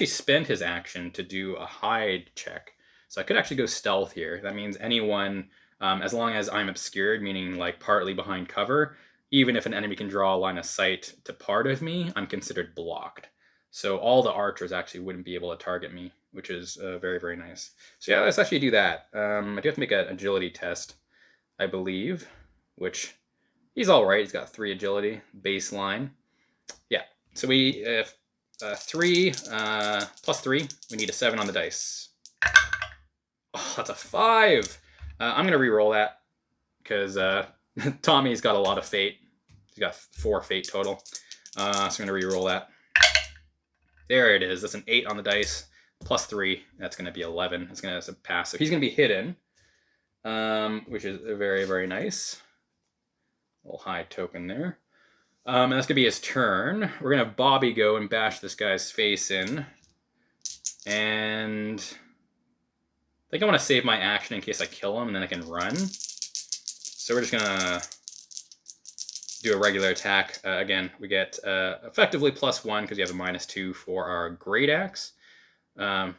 spend his action to do a hide check. So I could actually go stealth here. That means anyone, as long as I'm obscured, meaning like partly behind cover, even if an enemy can draw a line of sight to part of me, I'm considered blocked. So all the archers actually wouldn't be able to target me, which is very, very nice. So yeah, let's actually do that. I do have to make an agility test, I believe, which he's all right. He's got 3 agility, baseline. Yeah, so we have 3 plus 3. We need a 7 on the dice. Oh, that's a 5. I'm going to re-roll that because... Tommy's got a lot of fate. He's got 4 fate total. So I'm going to re-roll that. There it is. That's an 8 on the dice. Plus 3. That's going to be 11. That's going to pass. So he's going to be hidden, which is very, very nice. Little high token there. And that's going to be his turn. We're going to have Bobby go and bash this guy's face in. And I think I want to save my action in case I kill him, and then I can run. So we're just going to do a regular attack. Again, we get effectively +1 because you have a -2 for our Great Axe. Or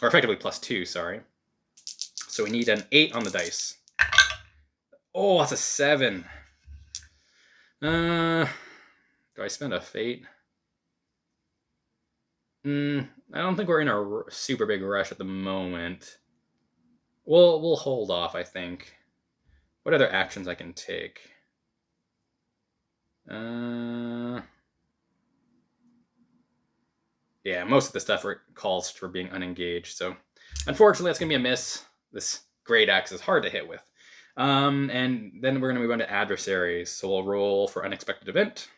effectively +2, sorry. So we need an 8 on the dice. Oh, that's a 7. Do I spend a fate? I don't think we're in a super big rush at the moment. We'll hold off, I think. What other actions I can take? Yeah, most of the stuff calls for being unengaged. So unfortunately, that's going to be a miss. This great axe is hard to hit with. And then we're going to move on to adversaries. So we'll roll for unexpected event.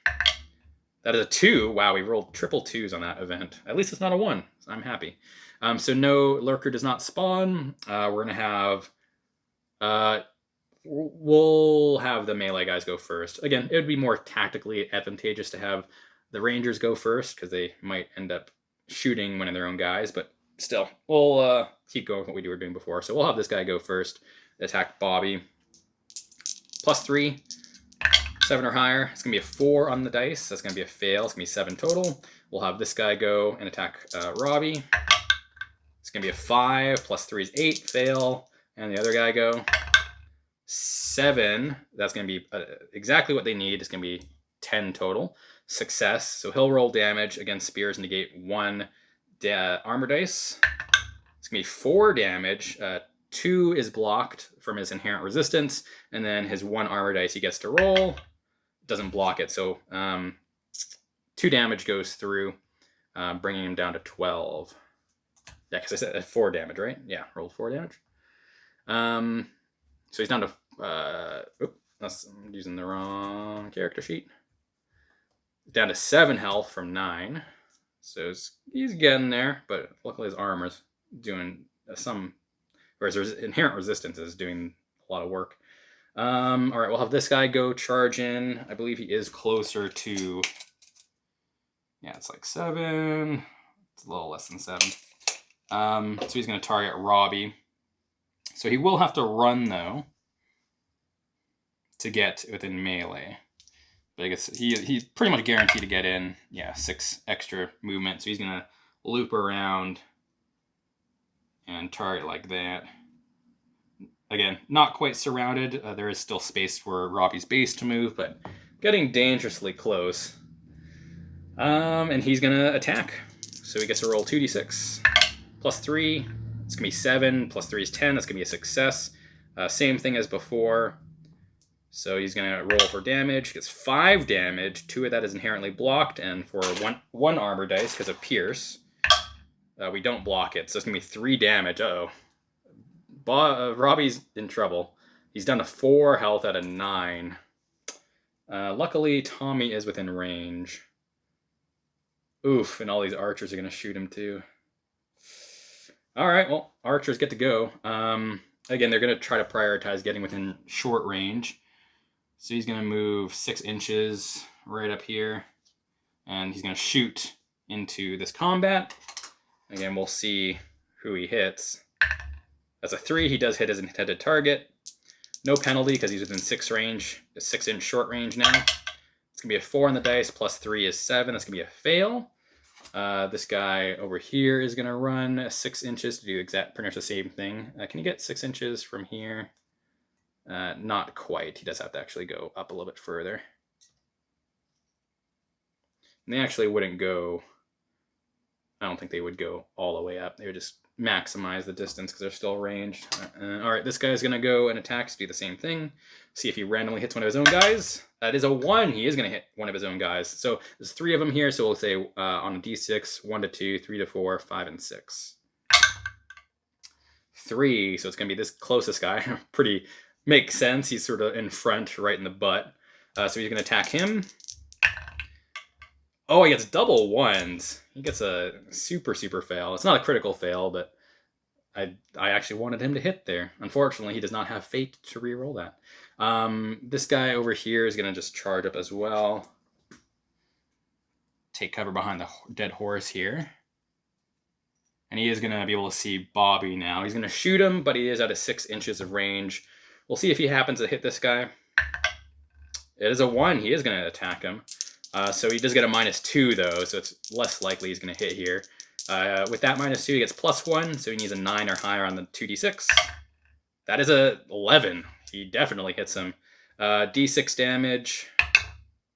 That is a 2. Wow, we rolled triple 2s on that event. At least it's not a 1. So I'm happy. So no lurker does not spawn. We're going to have... we'll have the melee guys go first. Again, it would be more tactically advantageous to have the rangers go first, because they might end up shooting one of their own guys, but still, we'll keep going with what we were doing before. So we'll have this guy go first, attack Bobby. +3, 7 or higher. It's going to be a 4 on the dice. That's going to be a fail. It's going to be 7 total. We'll have this guy go and attack Robbie. It's going to be a 5, +3 is 8, fail. And the other guy go. 7, that's going to be exactly what they need. It's going to be 10 total. Success. So he'll roll damage against spears, negate 1 armor dice. It's going to be 4 damage. 2 is blocked from his inherent resistance, and then his 1 armor dice he gets to roll doesn't block it. So 2 damage goes through, bringing him down to 12. Yeah, because I said 4 damage, right? Yeah, rolled 4 damage. So he's down to... I'm using the wrong character sheet. Down to 7 health from 9. So he's getting there, but luckily his armor's doing some... Whereas his inherent resistance is doing a lot of work. All right, we'll have this guy go charge in. I believe he is closer to... Yeah, it's like 7. It's a little less than 7. So he's going to target Robbie. So he will have to run, though, to get within melee. But I guess he's pretty much guaranteed to get in. Yeah, 6 extra movement. So he's going to loop around and target like that. Again, not quite surrounded. There is still space for Robbie's base to move, but getting dangerously close. And he's going to attack. So he gets to roll 2d6. +3. It's going to be 7. +3 is 10. That's going to be a success. Same thing as before. So he's going to roll for damage. Gets 5 damage. 2 of that is inherently blocked. And for one armor dice, because of Pierce, we don't block it. So it's going to be 3 damage. Uh-oh. Robbie's in trouble. He's down to 4 health out of 9. Luckily, Tommy is within range. Oof, and all these archers are going to shoot him too. All right, well, archers get to go. Again, they're going to try to prioritize getting within short range. So he's going to move 6 inches right up here. And he's going to shoot into this combat. Again, we'll see who he hits. That's a 3. He does hit his intended target. No penalty because he's within 6 range. A 6-inch short range now. It's going to be a 4 on the dice. +3 is 7. That's going to be a fail. This guy over here is going to run 6 inches to do pretty much the same thing. Can you get 6 inches from here? Not quite. He does have to actually go up a little bit further. And they actually wouldn't go... I don't think they would go all the way up. They would just maximize the distance because they're still ranged. All right, this guy's going to go and attack to do the same thing. See if he randomly hits one of his own guys. That is a 1. He is going to hit one of his own guys. So there's 3 of them here. So we'll say on a d6, 1 to 2, 3 to 4, 5, and 6. 3. So it's going to be this closest guy. Pretty makes sense. He's sort of in front, right in the butt. So he's going to attack him. Oh, he gets double 1s. He gets a super fail. It's not a critical fail, but I actually wanted him to hit there. Unfortunately, he does not have fate to reroll that. This guy over here is going to just charge up as well. Take cover behind the dead horse here. And he is going to be able to see Bobby now. He's going to shoot him, but he is out of 6 inches of range. We'll see if he happens to hit this guy. It is a 1. He is going to attack him. So he does get a -2, though, so it's less likely he's going to hit here. With that -2, he gets +1, so he needs a 9 or higher on the 2d6. That is a 11. He definitely hits him. D6 damage,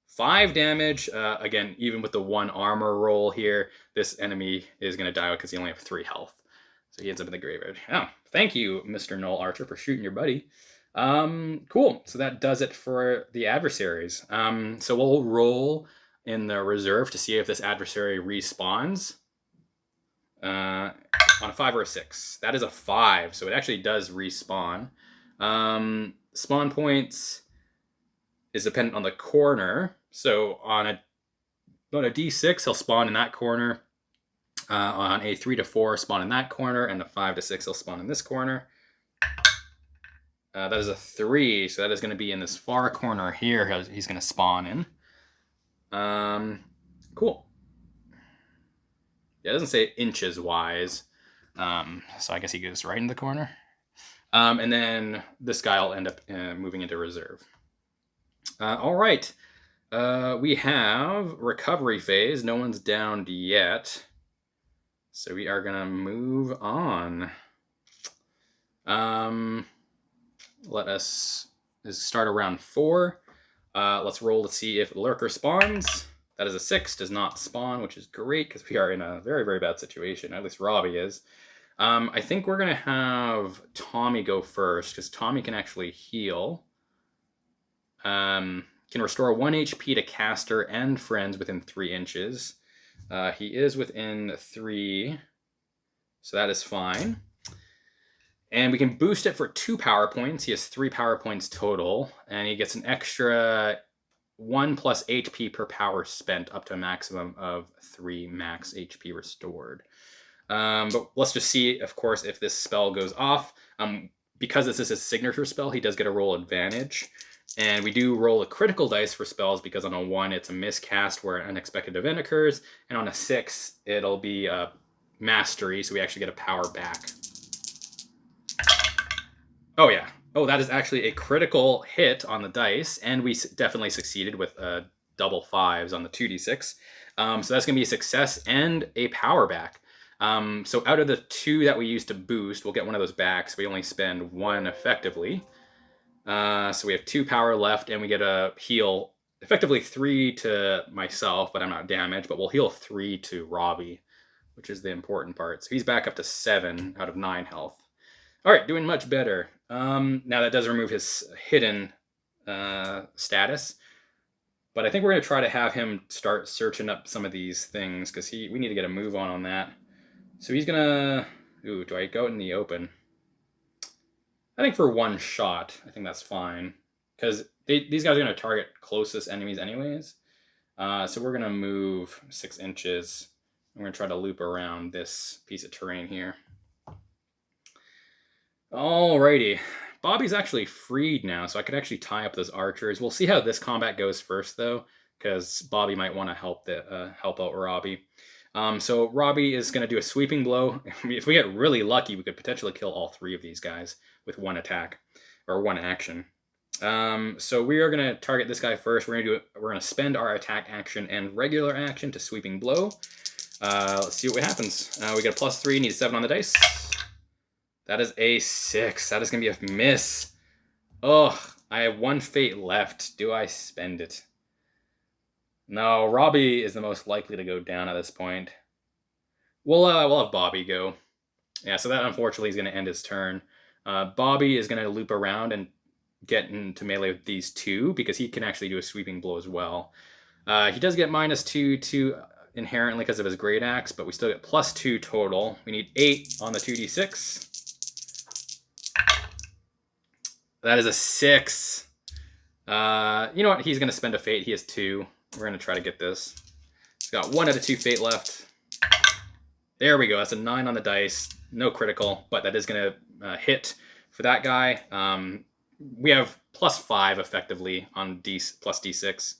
5 damage. Again, even with the 1 armor roll here, this enemy is going to die because he only has 3 health. So he ends up in the graveyard. Oh, thank you, Mr. Noel Archer, for shooting your buddy. Cool. So that does it for the adversaries. So we'll roll in the reserve to see if this adversary respawns. On a 5 or a 6. That is a 5, so it actually does respawn. Spawn points is dependent on the corner. So on a D6, he'll spawn in that corner. On a 3 to 4, spawn in that corner, and a 5 to 6, he'll spawn in this corner. That is a 3, so that is going to be in this far corner here. He's going to spawn in. Cool. Yeah, it doesn't say inches wise, so I guess he goes right in the corner. And then this guy will end up moving into reserve. All right. We have recovery phase. No one's downed yet. So we are going to move on. Let us start around 4. Let's roll to see if Lurker spawns. That is a 6, does not spawn, which is great because we are in a very, very bad situation. At least Robbie is. I think we're going to have Tommy go first because Tommy can actually heal. Can restore 1 HP to caster and friends within 3 inches. He is within 3, so that is fine. And we can boost it for 2 power points. He has 3 power points total, and he gets an extra 1 plus HP per power spent up to a maximum of 3 max HP restored. But let's just see, of course, if this spell goes off. Because this is his signature spell, he does get a roll advantage. And we do roll a critical dice for spells because on a 1, it's a miscast where an unexpected event occurs. And on a 6, it'll be a mastery, so we actually get a power back. Oh, yeah. Oh, that is actually a critical hit on the dice, and we definitely succeeded with double 5s on the 2d6. So that's going to be a success and a power back. So out of the 2 that we used to boost, we'll get one of those back, so we only spend 1 effectively. So we have 2 power left, and we get a heal, effectively 3 to myself, but I'm not damaged, but we'll heal 3 to Robbie, which is the important part. So he's back up to 7 out of 9 health. All right, doing much better. Now that does remove his hidden status, but I think we're going to try to have him start searching up some of these things because we need to get a move on that. So he's going to... Ooh, do I go in the open? I think for 1 shot, I think that's fine. Because these guys are going to target closest enemies anyways. So we're going to move 6 inches. We're going to try to loop around this piece of terrain here. Alrighty. Bobby's actually freed now, so I could actually tie up those archers. We'll see how this combat goes first, though, because Bobby might want to help out Robbie. So Robbie is going to do a sweeping blow. If we get really lucky, we could potentially kill all 3 of these guys with 1 attack or 1 action. So we are going to target this guy first. We're going to spend our attack action and regular action to sweeping blow. Let's see what happens. We get a +3, need a 7 on the dice. That is a 6. That is going to be a miss. Ugh, I have 1 fate left. Do I spend it? No, Robbie is the most likely to go down at this point. We'll have Bobby go. Yeah, so that unfortunately is going to end his turn. Bobby is going to loop around and get into melee with these 2 because he can actually do a sweeping blow as well. He does get -2 to inherently because of his great axe, but we still get +2 total. We need 8 on the 2d6. That is a 6. You know what? He's going to spend a fate. He has 2. We're going to try to get this. He's got 1 out of 2 fate left. There we go. That's a 9 on the dice. No critical, but that is going to hit for that guy. We have +5 effectively on plus D6.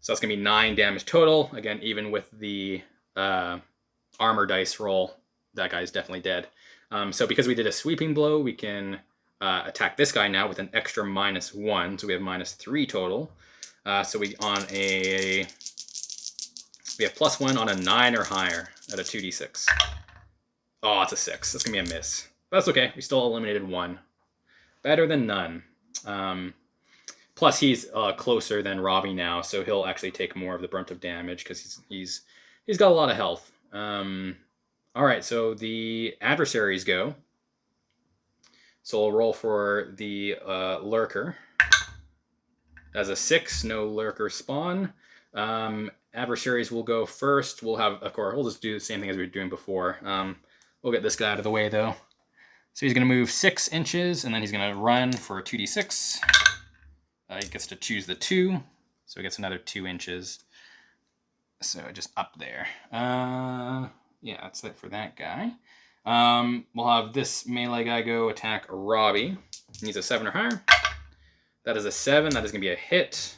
So that's going to be 9 damage total. Again, even with the armor dice roll, that guy's definitely dead. So because we did a sweeping blow, we can attack this guy now with an extra -1. So we have -3 total. So we have +1 on a 9 or higher at a 2d6. Oh, it's a 6. That's going to be a miss. But that's okay. We still eliminated 1. Better than none. Plus, he's closer than Robbie now, so he'll actually take more of the brunt of damage because he's got a lot of health. All right, so the adversaries go. So we'll roll for the lurker. As a 6, no lurker spawn. Adversaries will go first. We'll have, of course, we'll just do the same thing as we were doing before. We'll get this guy out of the way though. So he's going to move 6 inches, and then he's going to run for 2d6. He gets to choose the 2, so he gets another 2 inches. So just up there. Yeah, that's it for that guy. We'll have this melee guy go attack Robbie. He needs a 7 or higher. That is a 7. That is going to be a hit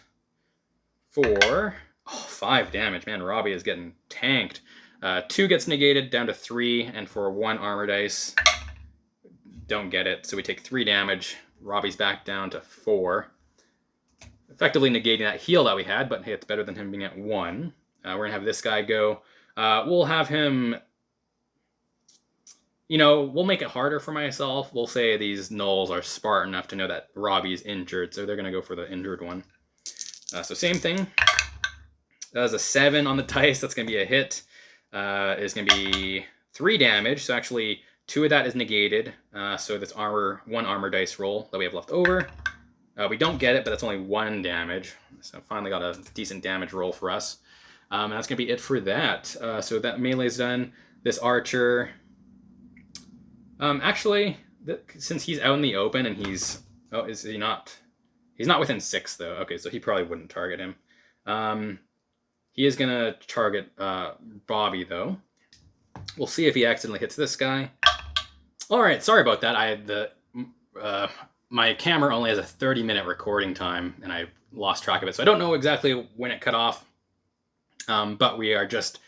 for 5 damage. Man, Robbie is getting tanked. 2 gets negated down to 3, and for 1 armor dice, don't get it. So we take 3 damage. Robbie's back down to 4. Effectively negating that heal that we had, but hey, it's better than him being at 1. We're going to have this guy go. We'll have him, we'll make it harder for myself. We'll say these gnolls are smart enough to know that Robbie's injured, so they're going to go for the injured one. So same thing. That is a 7 on the dice. That's going to be a hit. It's going to be 3 damage. So actually 2 of that is negated. So that's 1 armor dice roll that we have left over. We don't get it, but that's only 1 damage. So finally got a decent damage roll for us. And that's going to be it for that. So that melee's done. This archer... actually, since he's out in the open and he's... Oh, is he not? He's not within 6, though. Okay, so he probably wouldn't target him. He is going to target Bobby, though. We'll see if he accidentally hits this guy. All right, sorry about that. I had my camera only has a 30-minute recording time, and I lost track of it. So I don't know exactly when it cut off. But we are just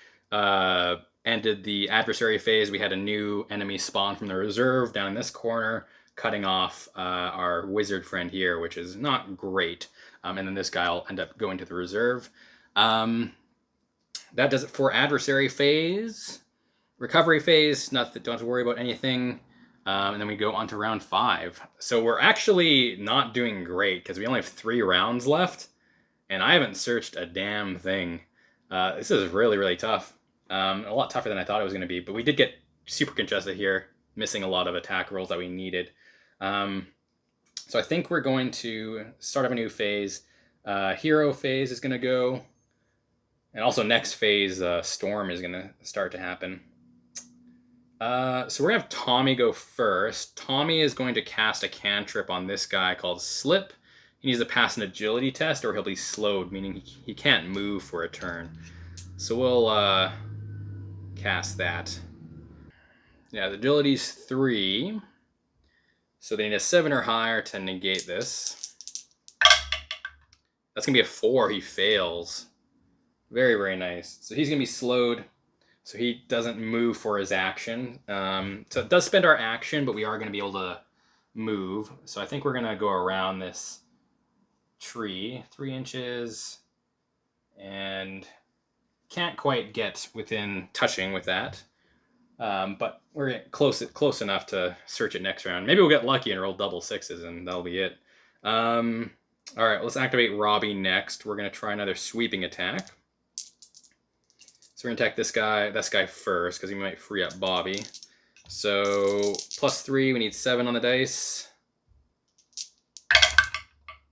ended the adversary phase. We had a new enemy spawn from the reserve down in this corner, cutting off our wizard friend here, which is not great. And then this guy will end up going to the reserve. That does it for adversary phase. Recovery phase, don't have to worry about anything. And then we go on to round 5. So we're actually not doing great because we only have 3 rounds left. And I haven't searched a damn thing. This is really, really tough. A lot tougher than I thought it was going to be. But we did get super congested here, missing a lot of attack rolls that we needed. So I think we're going to start up a new phase. Hero phase is going to go. And also next phase, Storm is going to start to happen. So we're going to have Tommy go first. Tommy is going to cast a cantrip on this guy called Slip. He needs to pass an agility test or he'll be slowed, meaning he can't move for a turn. So we'll cast that. Yeah, the agility's 3. So they need a 7 or higher to negate this. That's going to be a 4. He fails. Very, very nice. So he's going to be slowed. So he doesn't move for his action. So it does spend our action, but we are going to be able to move. So I think we're going to go around this tree 3 inches and can't quite get within touching with that. But we're getting close enough to search it next round. Maybe we'll get lucky and roll double 6s and that'll be it. All right, let's activate Robbie next. We're going to try another sweeping attack. So we're going to attack this guy first because he might free up Bobby. So +3, we need 7 on the dice.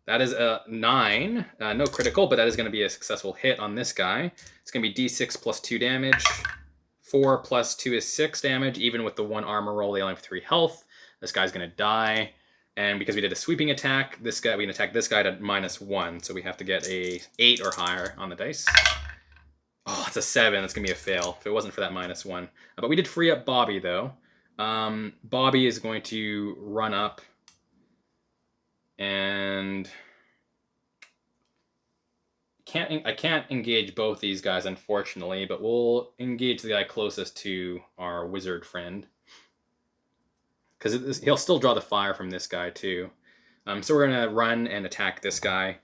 That is a 9. No critical, but that is going to be a successful hit on this guy. It's going to be d6 plus 2 damage. 4 plus 2 is 6 damage. Even with the 1 armor roll, they only have 3 health. This guy's going to die. And because we did a sweeping attack, we can attack this guy to -1. So we have to get a 8 or higher on the dice. Oh, it's a 7. That's going to be a fail if it wasn't for that -1. But we did free up Bobby, though. Bobby is going to run up. And I can't engage both these guys, unfortunately, but we'll engage the guy closest to our wizard friend. Because he'll still draw the fire from this guy, too. So we're going to run and attack this guy.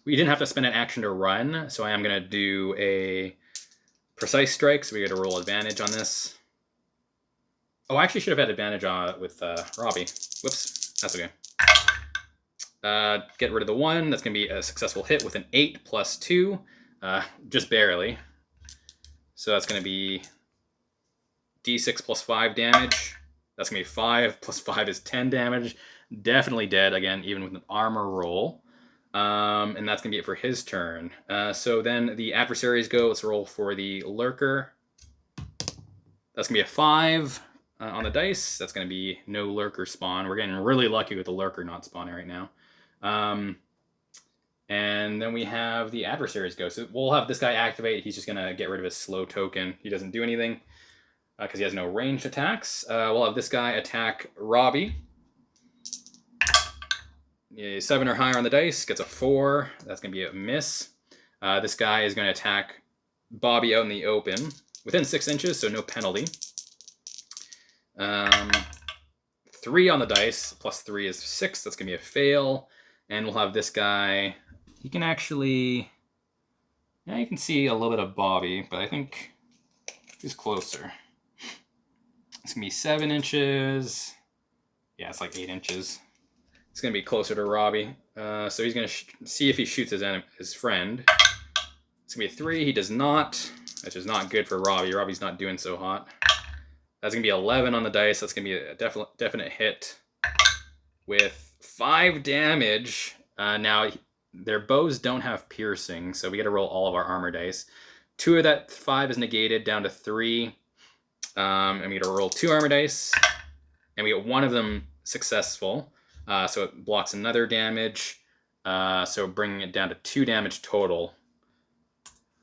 We didn't have to spend an action to run, so I am going to do a precise strike, so we get a roll advantage on this. Oh, I actually should have had advantage on with Robbie. Whoops, that's okay. Get rid of the 1. That's going to be a successful hit with an 8 plus 2. Just barely. So that's going to be d6 plus 5 damage. That's going to be 5 plus 5 is 10 damage. Definitely dead, again, even with an armor roll. And that's going to be it for his turn. So then the adversaries go. Let's roll for the lurker. That's going to be a 5 on the dice. That's going to be no lurker spawn. We're getting really lucky with the lurker not spawning right now. And then we have the adversaries go. So we'll have this guy activate. He's just going to get rid of his slow token. He doesn't do anything because he has no ranged attacks. We'll have this guy attack Robbie. 7 or higher on the dice, gets a 4. That's going to be a miss. This guy is going to attack Bobby out in the open, within 6 inches, so no penalty. 3 on the dice, plus 3 is 6. That's going to be a fail. And we'll have this guy. He can actually... Yeah, you can see a little bit of Bobby, but I think he's closer. It's going to be 7 inches. Yeah, it's like 8 inches. It's going to be closer to Robbie. So he's going to see if he shoots his friend. It's going to be a 3. He does not, which is not good for Robbie. Robbie's not doing so hot. That's going to be 11 on the dice. That's going to be a definite hit with 5 damage. Now, their bows don't have piercing, so we got to roll all of our armor dice. 2 of that 5 is negated down to 3. And we got to roll 2 armor dice. And we get 1 of them successful. So it blocks another damage. So bringing it down to 2 damage total.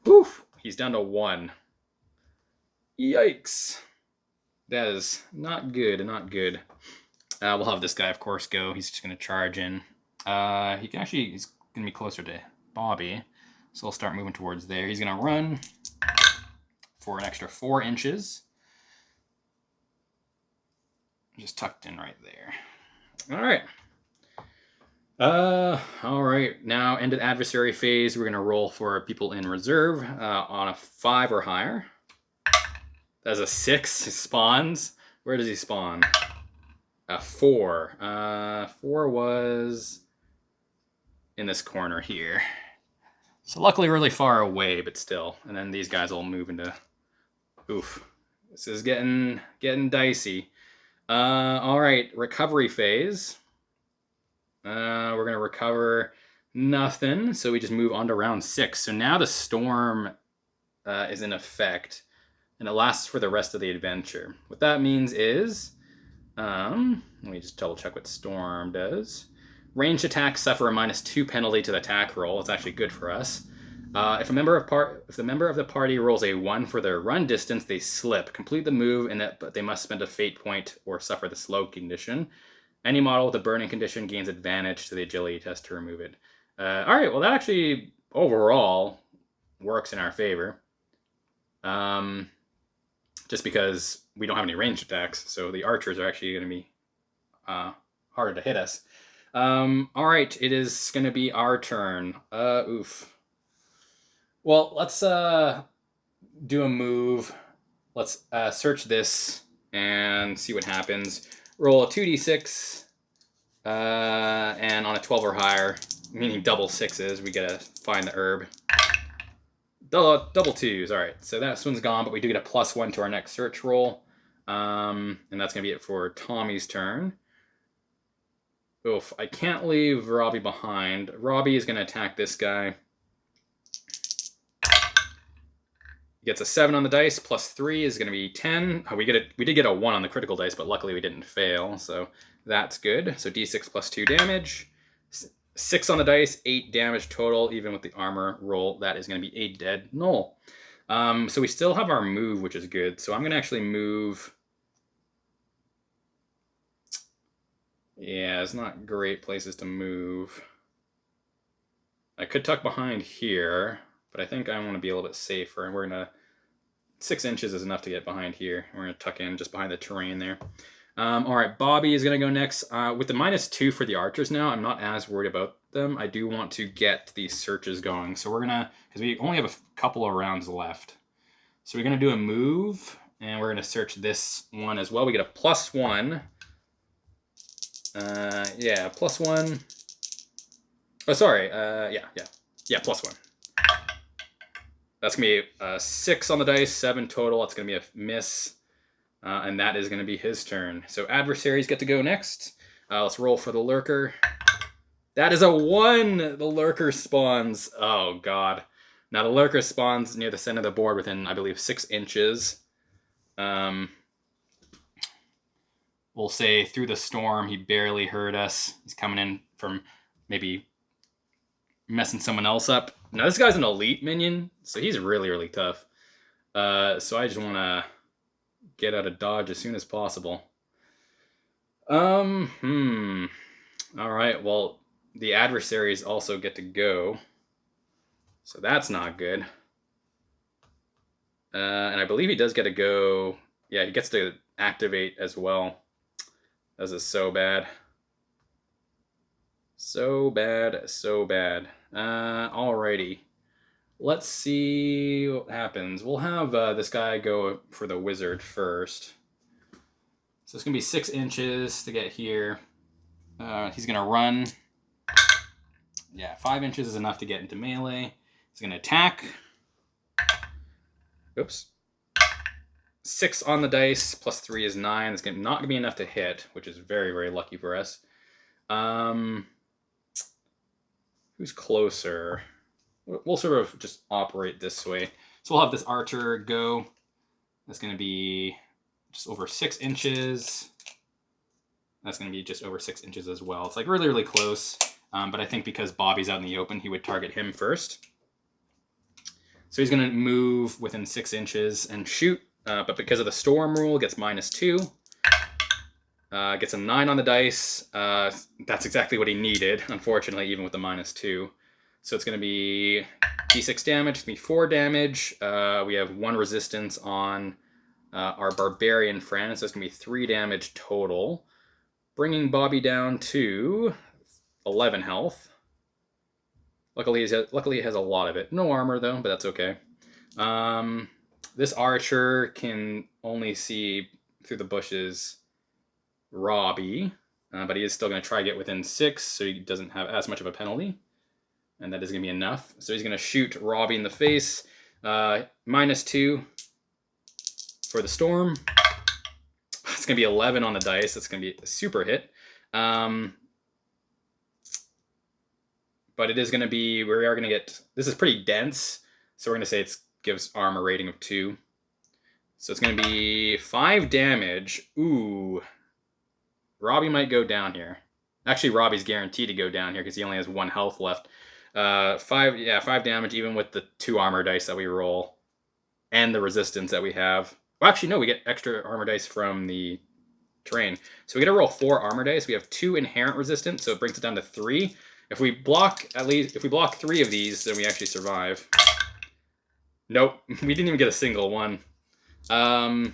Whew! He's down to 1. Yikes. That is not good, not good. We'll have this guy, of course, go. He's just going to charge in. He's going to be closer to Bobby. So we'll start moving towards there. He's going to run for an extra 4 inches. Just tucked in right there. All right. All right. Now, end of the adversary phase. We're going to roll for people in reserve on a 5 or higher. That's a 6. He spawns. Where does he spawn? A 4. 4 was in this corner here. So luckily really far away, but still. And then these guys will move into... Oof. This is getting dicey. All right, recovery phase. We're going to recover nothing, so we just move on to round 6. So now the storm is in effect, and it lasts for the rest of the adventure. What that means is, let me just double check what storm does. Ranged attacks suffer a -2 penalty to the attack roll. It's actually good for us. If the member of the party rolls a 1 for their run distance, they slip. Complete the move, but they must spend a fate point or suffer the slow condition. Any model with a burning condition gains advantage to the agility test to remove it. All right, well, that actually overall works in our favor. Just because we don't have any ranged attacks, so the archers are actually going to be harder to hit us. All right, it is going to be our turn. Oof. Well, let's do a move. Let's search this and see what happens. Roll a 2d6, and on a 12 or higher, meaning double 6s, we get to find the herb. Double 2s, all right. So that one's gone, but we do get a +1 to our next search roll. And that's going to be it for Tommy's turn. Oof, I can't leave Robbie behind. Robbie is going to attack this guy. Gets a 7 on the dice, +3 is going to be 10. We did get a 1 on the critical dice, but luckily we didn't fail, so that's good. So d6 +2 damage. 6 on the dice, 8 damage total, even with the armor roll. That is going to be a dead null. So we still have our move, which is good. So I'm going to actually move... Yeah, it's not great places to move. I could tuck behind here, but I think I want to be a little bit safer, and we're going to... 6 inches is enough to get behind here. We're going to tuck in just behind the terrain there. All right, Bobby is going to go next. With the -2 for the archers now, I'm not as worried about them. I do want to get these searches going. So we're going to... Because we only have a couple of rounds left. So we're going to do a move, and we're going to search this one as well. We get a +1. Yeah, +1. Oh, sorry. Yeah, +1. That's going to be a 6 on the dice, 7 total. That's going to be a miss. And that is going to be his turn. So adversaries get to go next. Let's roll for the lurker. That is a 1. The lurker spawns. Oh, God. Now, the lurker spawns near the center of the board within, I believe, 6 inches. We'll say through the storm, he barely heard us. He's coming in from maybe messing someone else up. Now, this guy's an elite minion, so he's really, really tough. So I just want to get out of dodge as soon as possible. All right, well, the adversaries also get to go. So that's not good. And I believe he does get to go. Yeah, he gets to activate as well. This is so bad. So bad, so bad. Alrighty. Let's see what happens. We'll have this guy go for the wizard first. So it's going to be 6 inches to get here. He's going to run. Yeah, 5 inches is enough to get into melee. He's going to attack. Oops. 6 on the dice, plus 3 is 9. It's not going to be enough to hit, which is very, very lucky for us. Who's closer? We'll sort of just operate this way. So we'll have this archer go. That's going to be just over 6 inches. That's going to be just over 6 inches as well. It's like really, really close. But I think because Bobby's out in the open, he would target him first. So he's going to move within 6 inches and shoot. But because of the storm rule, gets -2. Gets a 9 on the dice. That's exactly what he needed, unfortunately, even with the -2. So it's going to be d6 damage. It's going to be 4 damage. We have 1 resistance on our barbarian friend. So it's going to be 3 damage total. Bringing Bobby down to 11 health. Luckily, he has a lot of it. No armor, though, but that's okay. This archer can only see through the bushes Robbie, but he is still going to try to get within 6, so he doesn't have as much of a penalty. And that is going to be enough. So he's going to shoot Robbie in the face. -2 for the storm. It's going to be 11 on the dice. It's going to be a super hit. But it is going to be, we are going to get, this is pretty dense. So we're going to say it gives armor rating of 2. So it's going to be 5 damage. Ooh. Robbie might go down here. Actually, Robbie's guaranteed to go down here because he only has 1 health left. 5 damage even with the 2 armor dice that we roll. And the resistance that we have. Well, actually, no, we get extra armor dice from the terrain. So we get to roll 4 armor dice. We have 2 inherent resistance, so it brings it down to 3. If we block 3 of these, then we actually survive. Nope, we didn't even get a single one. I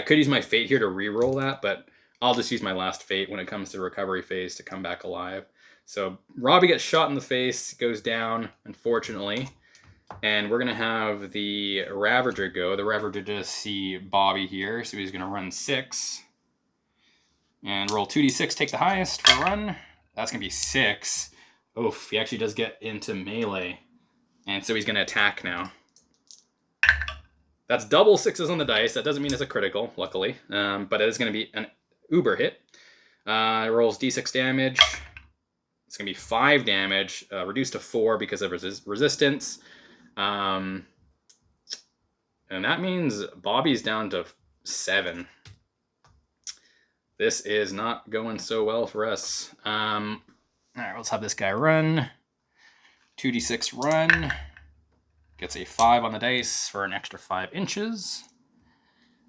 could use my fate here to re-roll that, but I'll just use my last fate when it comes to recovery phase to come back alive. So Robbie gets shot in the face, goes down, unfortunately. And we're going to have the Ravager go. The Ravager does see Bobby here, so he's going to run 6. And roll 2d6, take the highest for run. That's going to be 6. Oof, he actually does get into melee. And so he's going to attack now. That's double 6s on the dice. That doesn't mean it's a critical, luckily. But it is going to be an uber hit. It rolls d6 damage. It's going to be 5 damage, reduced to 4 because of resistance. And that means Bobby's down to 7. This is not going so well for us. All right, let's have this guy run. 2d6 run. Gets a 5 on the dice for an extra 5 inches.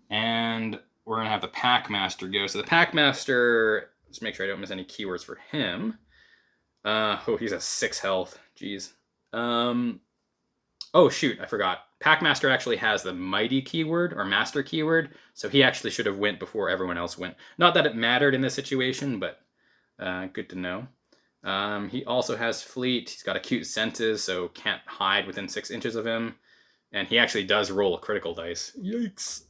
And we're going to have the Packmaster go. So the Packmaster, let's make sure I don't miss any keywords for him. Oh, he's at 6 health. Jeez. Oh, shoot, I forgot. Packmaster actually has the Mighty keyword, or Master keyword, so he actually should have went before everyone else went. Not that it mattered in this situation, but good to know. He also has Fleet. He's got acute senses, so can't hide within 6 inches of him. And he actually does roll a critical dice. Yikes.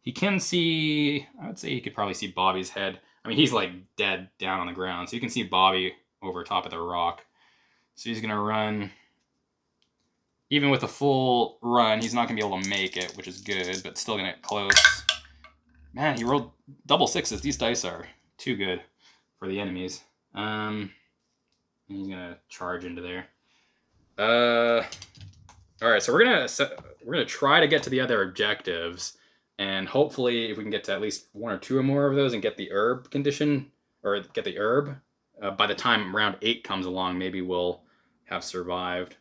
He can see, I would say he could probably see Bobby's head. I mean, he's like dead down on the ground, so you can see Bobby over top of the rock. So he's going to run Even with a full run, he's not going to be able to make it, which is good, but still going to get close. Man, he rolled double sixes. These dice are too good for the enemies. And he's going to charge into there. All right, so we're gonna try to get to the other objectives, and hopefully, if we can get to at least one or two or more of those, and get the herb condition, or get the herb, by the time round 8 comes along, maybe we'll have survived.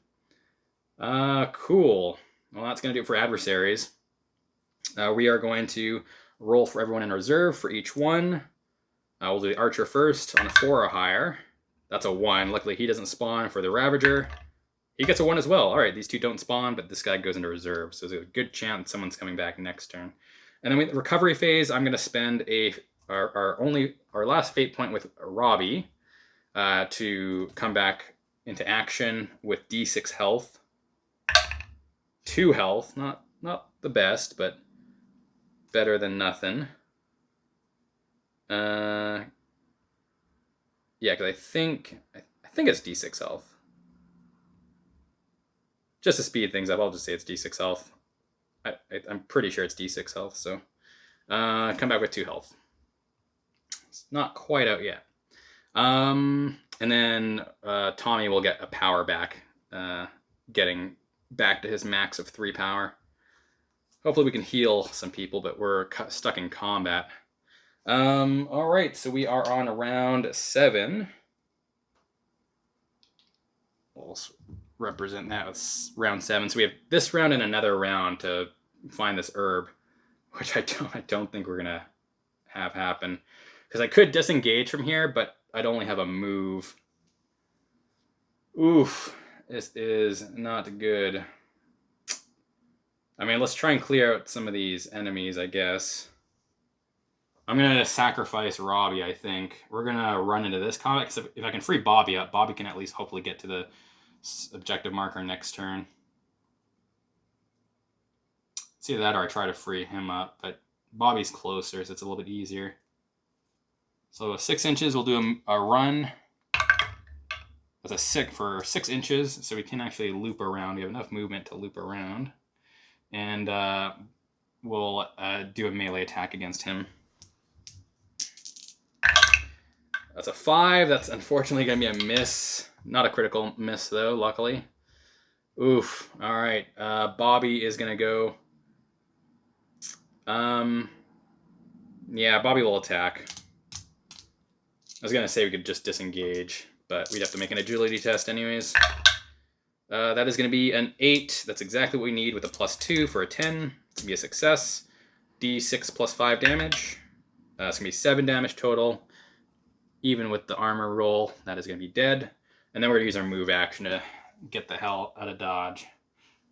Cool. Well, that's gonna do it for adversaries. We are going to roll for everyone in reserve for each one. We'll do the archer first on a 4 or higher. That's a 1. Luckily, he doesn't spawn for the ravager. He gets a 1 as well. All right, these two don't spawn, but this guy goes into reserve. So there's a good chance someone's coming back next turn. And then with the recovery phase, I'm going to spend our last fate point with Robbie to come back into action with D6 health. 2 health. Not the best, but better than nothing. Yeah, because I think it's D6 health. Just to speed things up, I'll just say it's D6 health. I'm pretty sure it's D6 health, so come back with 2 health. It's not quite out yet. And then Tommy will get a power back, getting back to his max of 3 power. Hopefully we can heal some people, but we're stuck in combat. All right, so we are on round 7. We'll represent that with round 7. So we have this round and another round to find this herb, which I don't think we're gonna have happen, because I could disengage from here, but I'd only have a move. Oof, this is not good. I mean, let's try and clear out some of these enemies, I guess. I'm gonna sacrifice Robbie, I think. We're gonna run into this combat, because if I can free Bobby up, Bobby can at least hopefully get to the objective marker next turn. It's either that or I try to free him up, but Bobby's closer, so it's a little bit easier. So 6 inches, we'll do a run. That's a 6 for 6 inches, so we can actually loop around. We have enough movement to loop around. And we'll do a melee attack against him. That's a 5. That's unfortunately going to be a miss. Not a critical miss, though, luckily. Oof. All right. Bobby is going to go. Yeah, Bobby will attack. I was going to say we could just disengage, but we'd have to make an agility test anyways. That is going to be an 8. That's exactly what we need with a +2 for a 10. It's going to be a success. D6 plus 5 damage. It's going to be 7 damage total. Even with the armor roll, that is going to be dead. And then we're going to use our move action to get the hell out of dodge.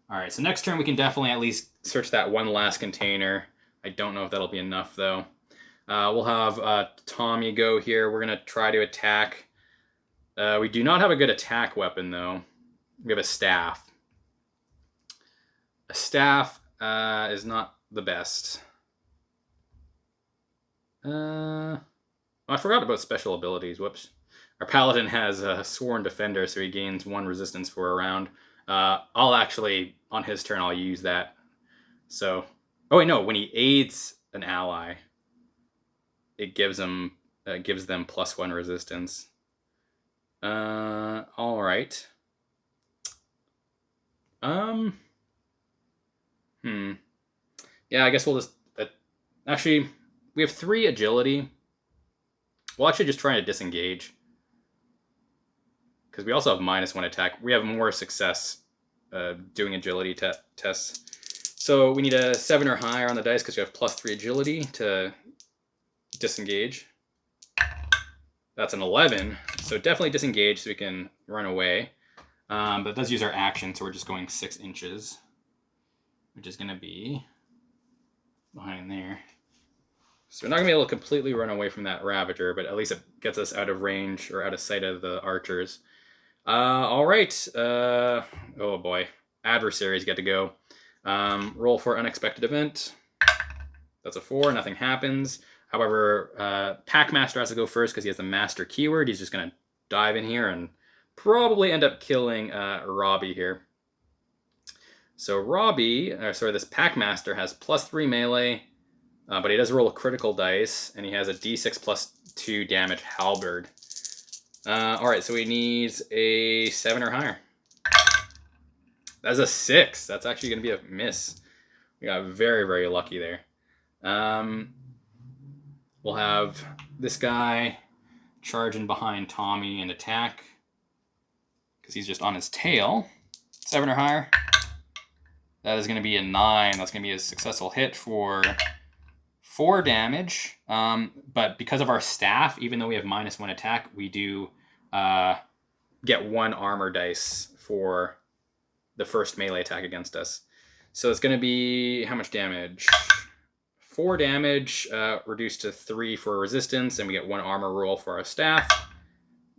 All right, so next turn we can definitely at least search that one last container. I don't know if that'll be enough, though. We'll have Tommy go here. We're going to try to attack. We do not have a good attack weapon, though. We have a staff. A staff is not the best. Oh, I forgot about special abilities. Whoops. Our paladin has a sworn defender, so he gains 1 resistance for a round. I'll actually, on his turn, I'll use that. So, oh wait, no. When he aids an ally, it gives them +1 resistance. All right. Yeah, I guess we'll just actually we have 3 agility. We'll actually just try to disengage, because we also have -1 attack. We have more success doing agility tests. So we need a 7 or higher on the dice, because we have +3 agility to disengage. That's an 11, so definitely disengage so we can run away. But it does use our action, so we're just going 6 inches, which is going to be behind there. So we're not going to be able to completely run away from that Ravager, but at least it gets us out of range or out of sight of the archers. All right. Oh boy. Adversaries get to go. Roll for unexpected event. That's a 4. Nothing happens. However, Packmaster has to go first because he has the master keyword. He's just going to dive in here and probably end up killing Robbie here. So Robbie, or sorry, this Packmaster has +3 melee, but he does roll a critical dice, and he has a d6 +2 damage halberd. All right, so he needs a 7 or higher. That's a 6. That's actually going to be a miss. We got very, very lucky there. We'll have this guy charging behind Tommy and attack because he's just on his tail. 7 or higher. That is going to be a 9. That's going to be a successful hit for 4 damage. But because of our staff, even though we have -1 attack, we do get 1 armor dice for the first melee attack against us. So it's going to be how much damage? 4 damage, reduced to 3 for resistance, and we get 1 armor roll for our staff.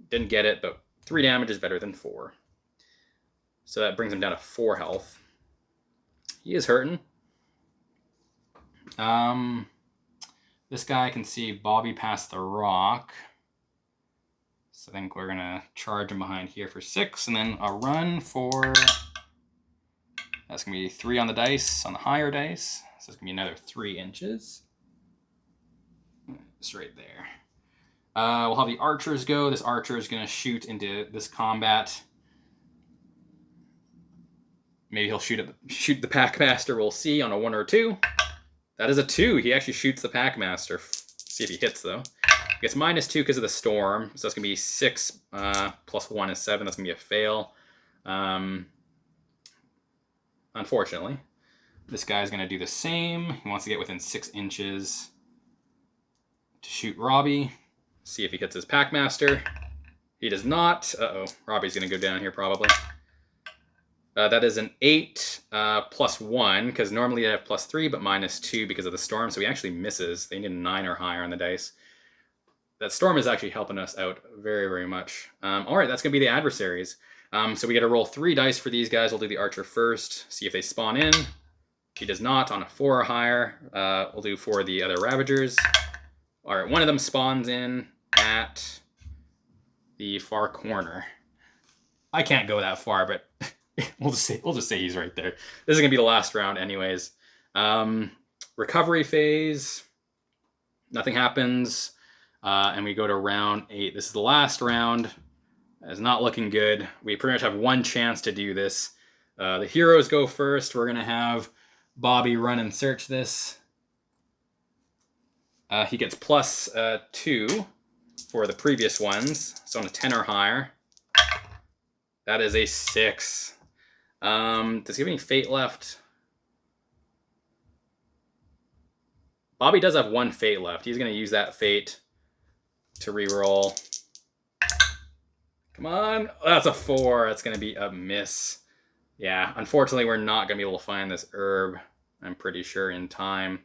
Didn't get it, but 3 damage is better than 4. So that brings him down to 4 health. He is hurting. This guy can see Bobby past the rock. So I think we're going to charge him behind here for 6, and then a run for... That's going to be 3 on the dice, on the higher dice. So it's going to be another 3 inches. Just right there. We'll have the archers go. This archer is going to shoot into this combat. Maybe he'll shoot the Packmaster. We'll see on a 1 or 2. That is a 2. He actually shoots the Packmaster. See if he hits, though. He gets -2 because of the storm. So it's going to be 6 plus 1 is 7. That's going to be a fail. Unfortunately. This guy's going to do the same. He wants to get within 6 inches to shoot Robbie. See if he hits his Packmaster. He does not. Uh-oh. Robbie's going to go down here probably. That is an 8 plus 1, because normally they have +3, but -2 because of the storm. So he actually misses. They need a 9 or higher on the dice. That storm is actually helping us out very, very much. All right, that's going to be the adversaries. So we got to roll 3 dice for these guys. We'll do the archer first. See if they spawn in. He does not. On a 4 or higher, we'll do for the other Ravagers. All right, one of them spawns in at the far corner. I can't go that far, but we'll just say he's right there. This is gonna be the last round, anyways. Recovery phase. Nothing happens, and we go to round 8. This is the last round. It's not looking good. We pretty much have 1 chance to do this. The heroes go first. We're gonna have Bobby run and search this. He gets +2 for the previous ones, so on a 10 or higher. That is a 6. Does he have any fate left? Bobby does have 1 fate left. He's going to use that fate to reroll. Come on. That's a 4. That's going to be a miss. Yeah, unfortunately, we're not going to be able to find this herb, I'm pretty sure, in time.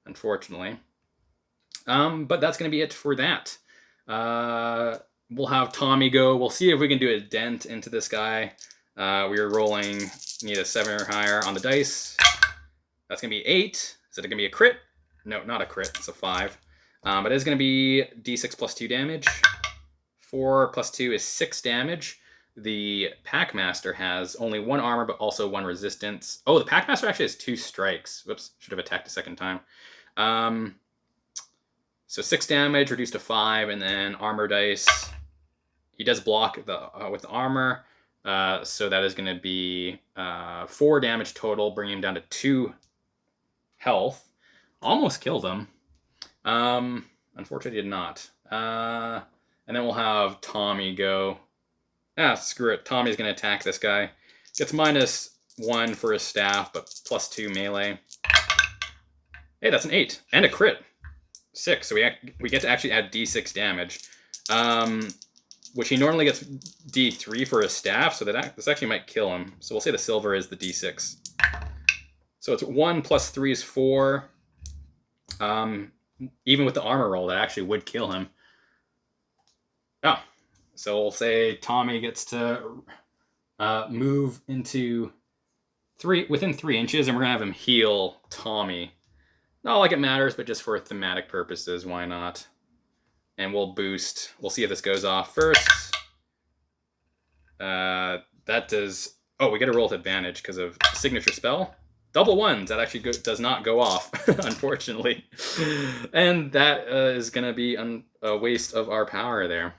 Unfortunately. But that's going to be it for that. We'll have Tommy go. We'll see if we can do a dent into this guy. We are rolling, need a 7 or higher on the dice. That's going to be 8. Is it going to be a crit? No, not a crit. It's a 5. But it's going to be d6 plus 2 damage. 4 plus 2 is 6 damage. The Packmaster has only 1 armor, but also 1 resistance. Oh, the Packmaster actually has 2 strikes. Whoops, should have attacked a second time. So 6 damage, reduced to 5, and then armor dice. He does block with the armor. So that is going to be 4 damage total, bringing him down to 2 health. Almost killed him. Unfortunately, did not. And then we'll have Tommy go. Screw it. Tommy's going to attack this guy. Gets -1 for his staff, but +2 melee. Hey, that's an 8. And a crit. 6. So we get to actually add d6 damage. Which he normally gets d3 for his staff, so this actually might kill him. So we'll say the silver is the d6. So it's 1 plus 3 is 4. Even with the armor roll, that actually would kill him. Oh, so we'll say Tommy gets to move into within 3 inches, and we're gonna have him heal Tommy. Not like it matters, but just for thematic purposes, why not? And we'll boost. We'll see if this goes off first. That does Oh, we get a roll with advantage because of signature spell. Double ones. That actually does not go off, unfortunately. And that is going to be a waste of our power there.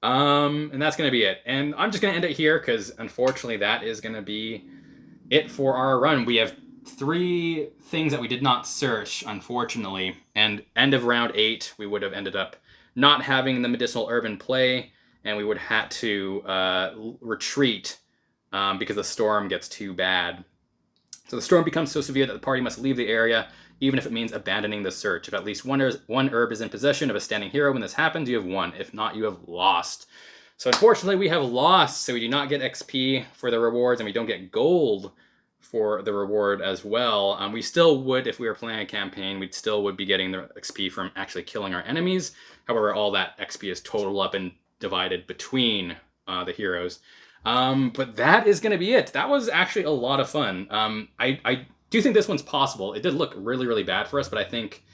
And that's going to be it. And I'm just going to end it here because, unfortunately, that is going to be it for our run. We have 3 things that we did not search, unfortunately. And end of round 8, we would have ended up not having the medicinal herb in play, and we would have had to retreat because the storm gets too bad. So the storm becomes so severe that the party must leave the area, even if it means abandoning the search. If at least one herb is in possession of a standing hero when this happens, you have won. If not, you have lost. So unfortunately, we have lost, so we do not get XP for the rewards, and we don't get gold for the reward as well. We still would, if we were playing a campaign, we still would be getting the XP from actually killing our enemies. However, all that XP is totaled up and divided between the heroes. But that is going to be it. That was actually a lot of fun. I do think this one's possible. It did look really, really bad for us, but I think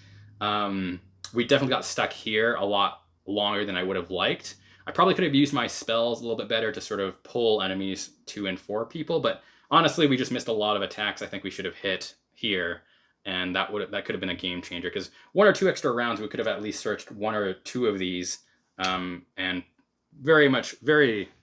we definitely got stuck here a lot longer than I would have liked. I probably could have used my spells a little bit better to sort of pull enemies 2 and 4 people, but honestly, we just missed a lot of attacks I think we should have hit here, and that could have been a game changer, because 1 or 2 extra rounds, we could have at least searched 1 or 2 of these, and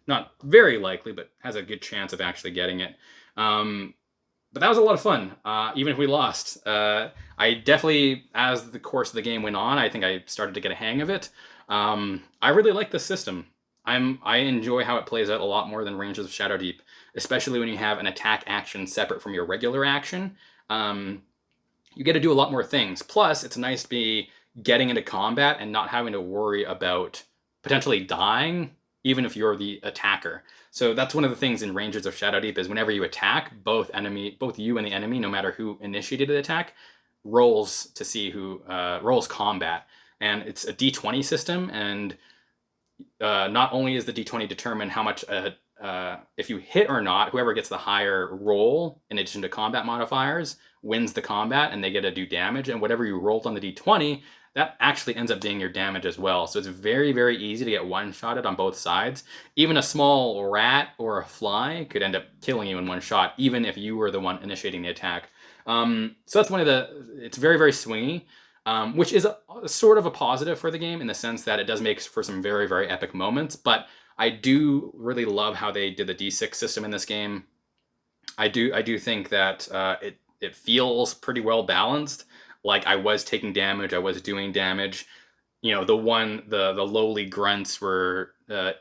not very likely, but has a good chance of actually getting it. But that was a lot of fun, even if we lost. I definitely, as the course of the game went on, I think I started to get a hang of it. I really like the system. I enjoy how it plays out a lot more than Rangers of Shadowdeep, especially when you have an attack action separate from your regular action. You get to do a lot more things. Plus, it's nice to be getting into combat and not having to worry about potentially dying, even if you're the attacker. So that's one of the things in Rangers of Shadowdeep is whenever you attack, both you and the enemy, no matter who initiated the attack, rolls to see who rolls combat. And it's a D20 system, and not only is the D20 determine how much if you hit or not, whoever gets the higher roll in addition to combat modifiers wins the combat, and they get to do damage. And whatever you rolled on the D20, that actually ends up being your damage as well. So it's very, very easy to get one-shotted on both sides. Even a small rat or a fly could end up killing you in one shot, even if you were the one initiating the attack. So that's it's very, very swingy. Which is a sort of a positive for the game in the sense that it does make for some very, very epic moments. But I do really love how they did the D6 system in this game. I do think that it feels pretty well balanced. Like I was taking damage, I was doing damage. You know, the lowly grunts were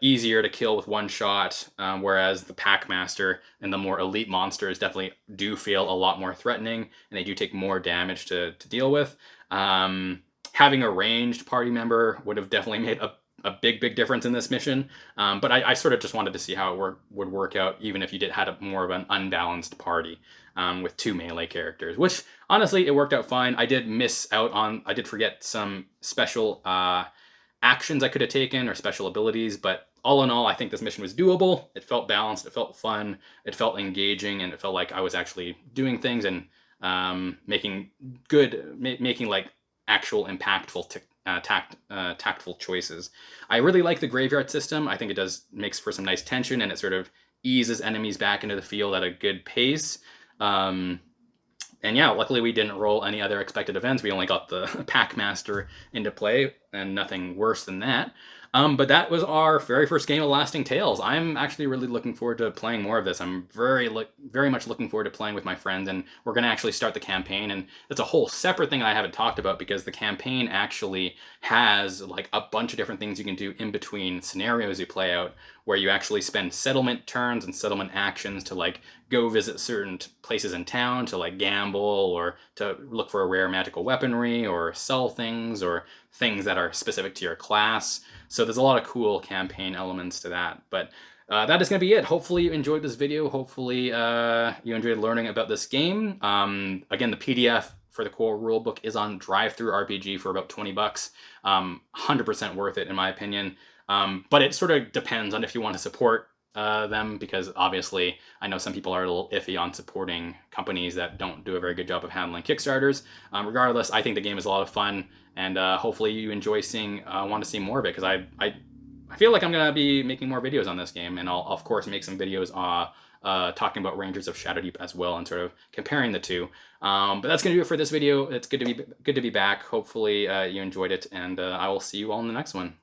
easier to kill with one shot, whereas the Packmaster and the more elite monsters definitely do feel a lot more threatening, and they do take more damage to deal with. Having a ranged party member would have definitely made a big difference in this mission, but I sort of just wanted to see how it would work out, even if you had more of an unbalanced party with 2 melee characters, which honestly it worked out fine. I did forget some special actions I could have taken or special abilities, but all in all, I think this mission was doable. It felt balanced, it felt fun, it felt engaging, and it felt like I was actually doing things and making like actual impactful tactful choices. I really like the graveyard system. I think it makes for some nice tension, and it sort of eases enemies back into the field at a good pace. And yeah, luckily we didn't roll any other expected events. We only got the Packmaster into play, and nothing worse than that. But that was our very first game of Lasting Tales. I'm actually really looking forward to playing more of this. I'm very much looking forward to playing with my friends, and we're going to actually start the campaign. And it's a whole separate thing I haven't talked about, because the campaign actually has like a bunch of different things you can do in between scenarios you play out, where you actually spend settlement turns and settlement actions to like go visit certain places in town to like gamble or to look for a rare magical weaponry or sell things or things that are specific to your class. So there's a lot of cool campaign elements to that. But that is going to be it. Hopefully you enjoyed this video. Hopefully you enjoyed learning about this game. Again, the PDF for the core rulebook is on Drive-Thru RPG for about $20. 100% worth it in my opinion. But it sort of depends on if you want to support them, because obviously I know some people are a little iffy on supporting companies that don't do a very good job of handling Kickstarters. Regardless, I think the game is a lot of fun, and hopefully you enjoy want to see more of it, because I feel like I'm going to be making more videos on this game, and I'll of course make some videos talking about Rangers of Shadowdeep as well, and sort of comparing the two. But that's gonna do it for this video. It's good to be back. Hopefully you enjoyed it, and I will see you all in the next one.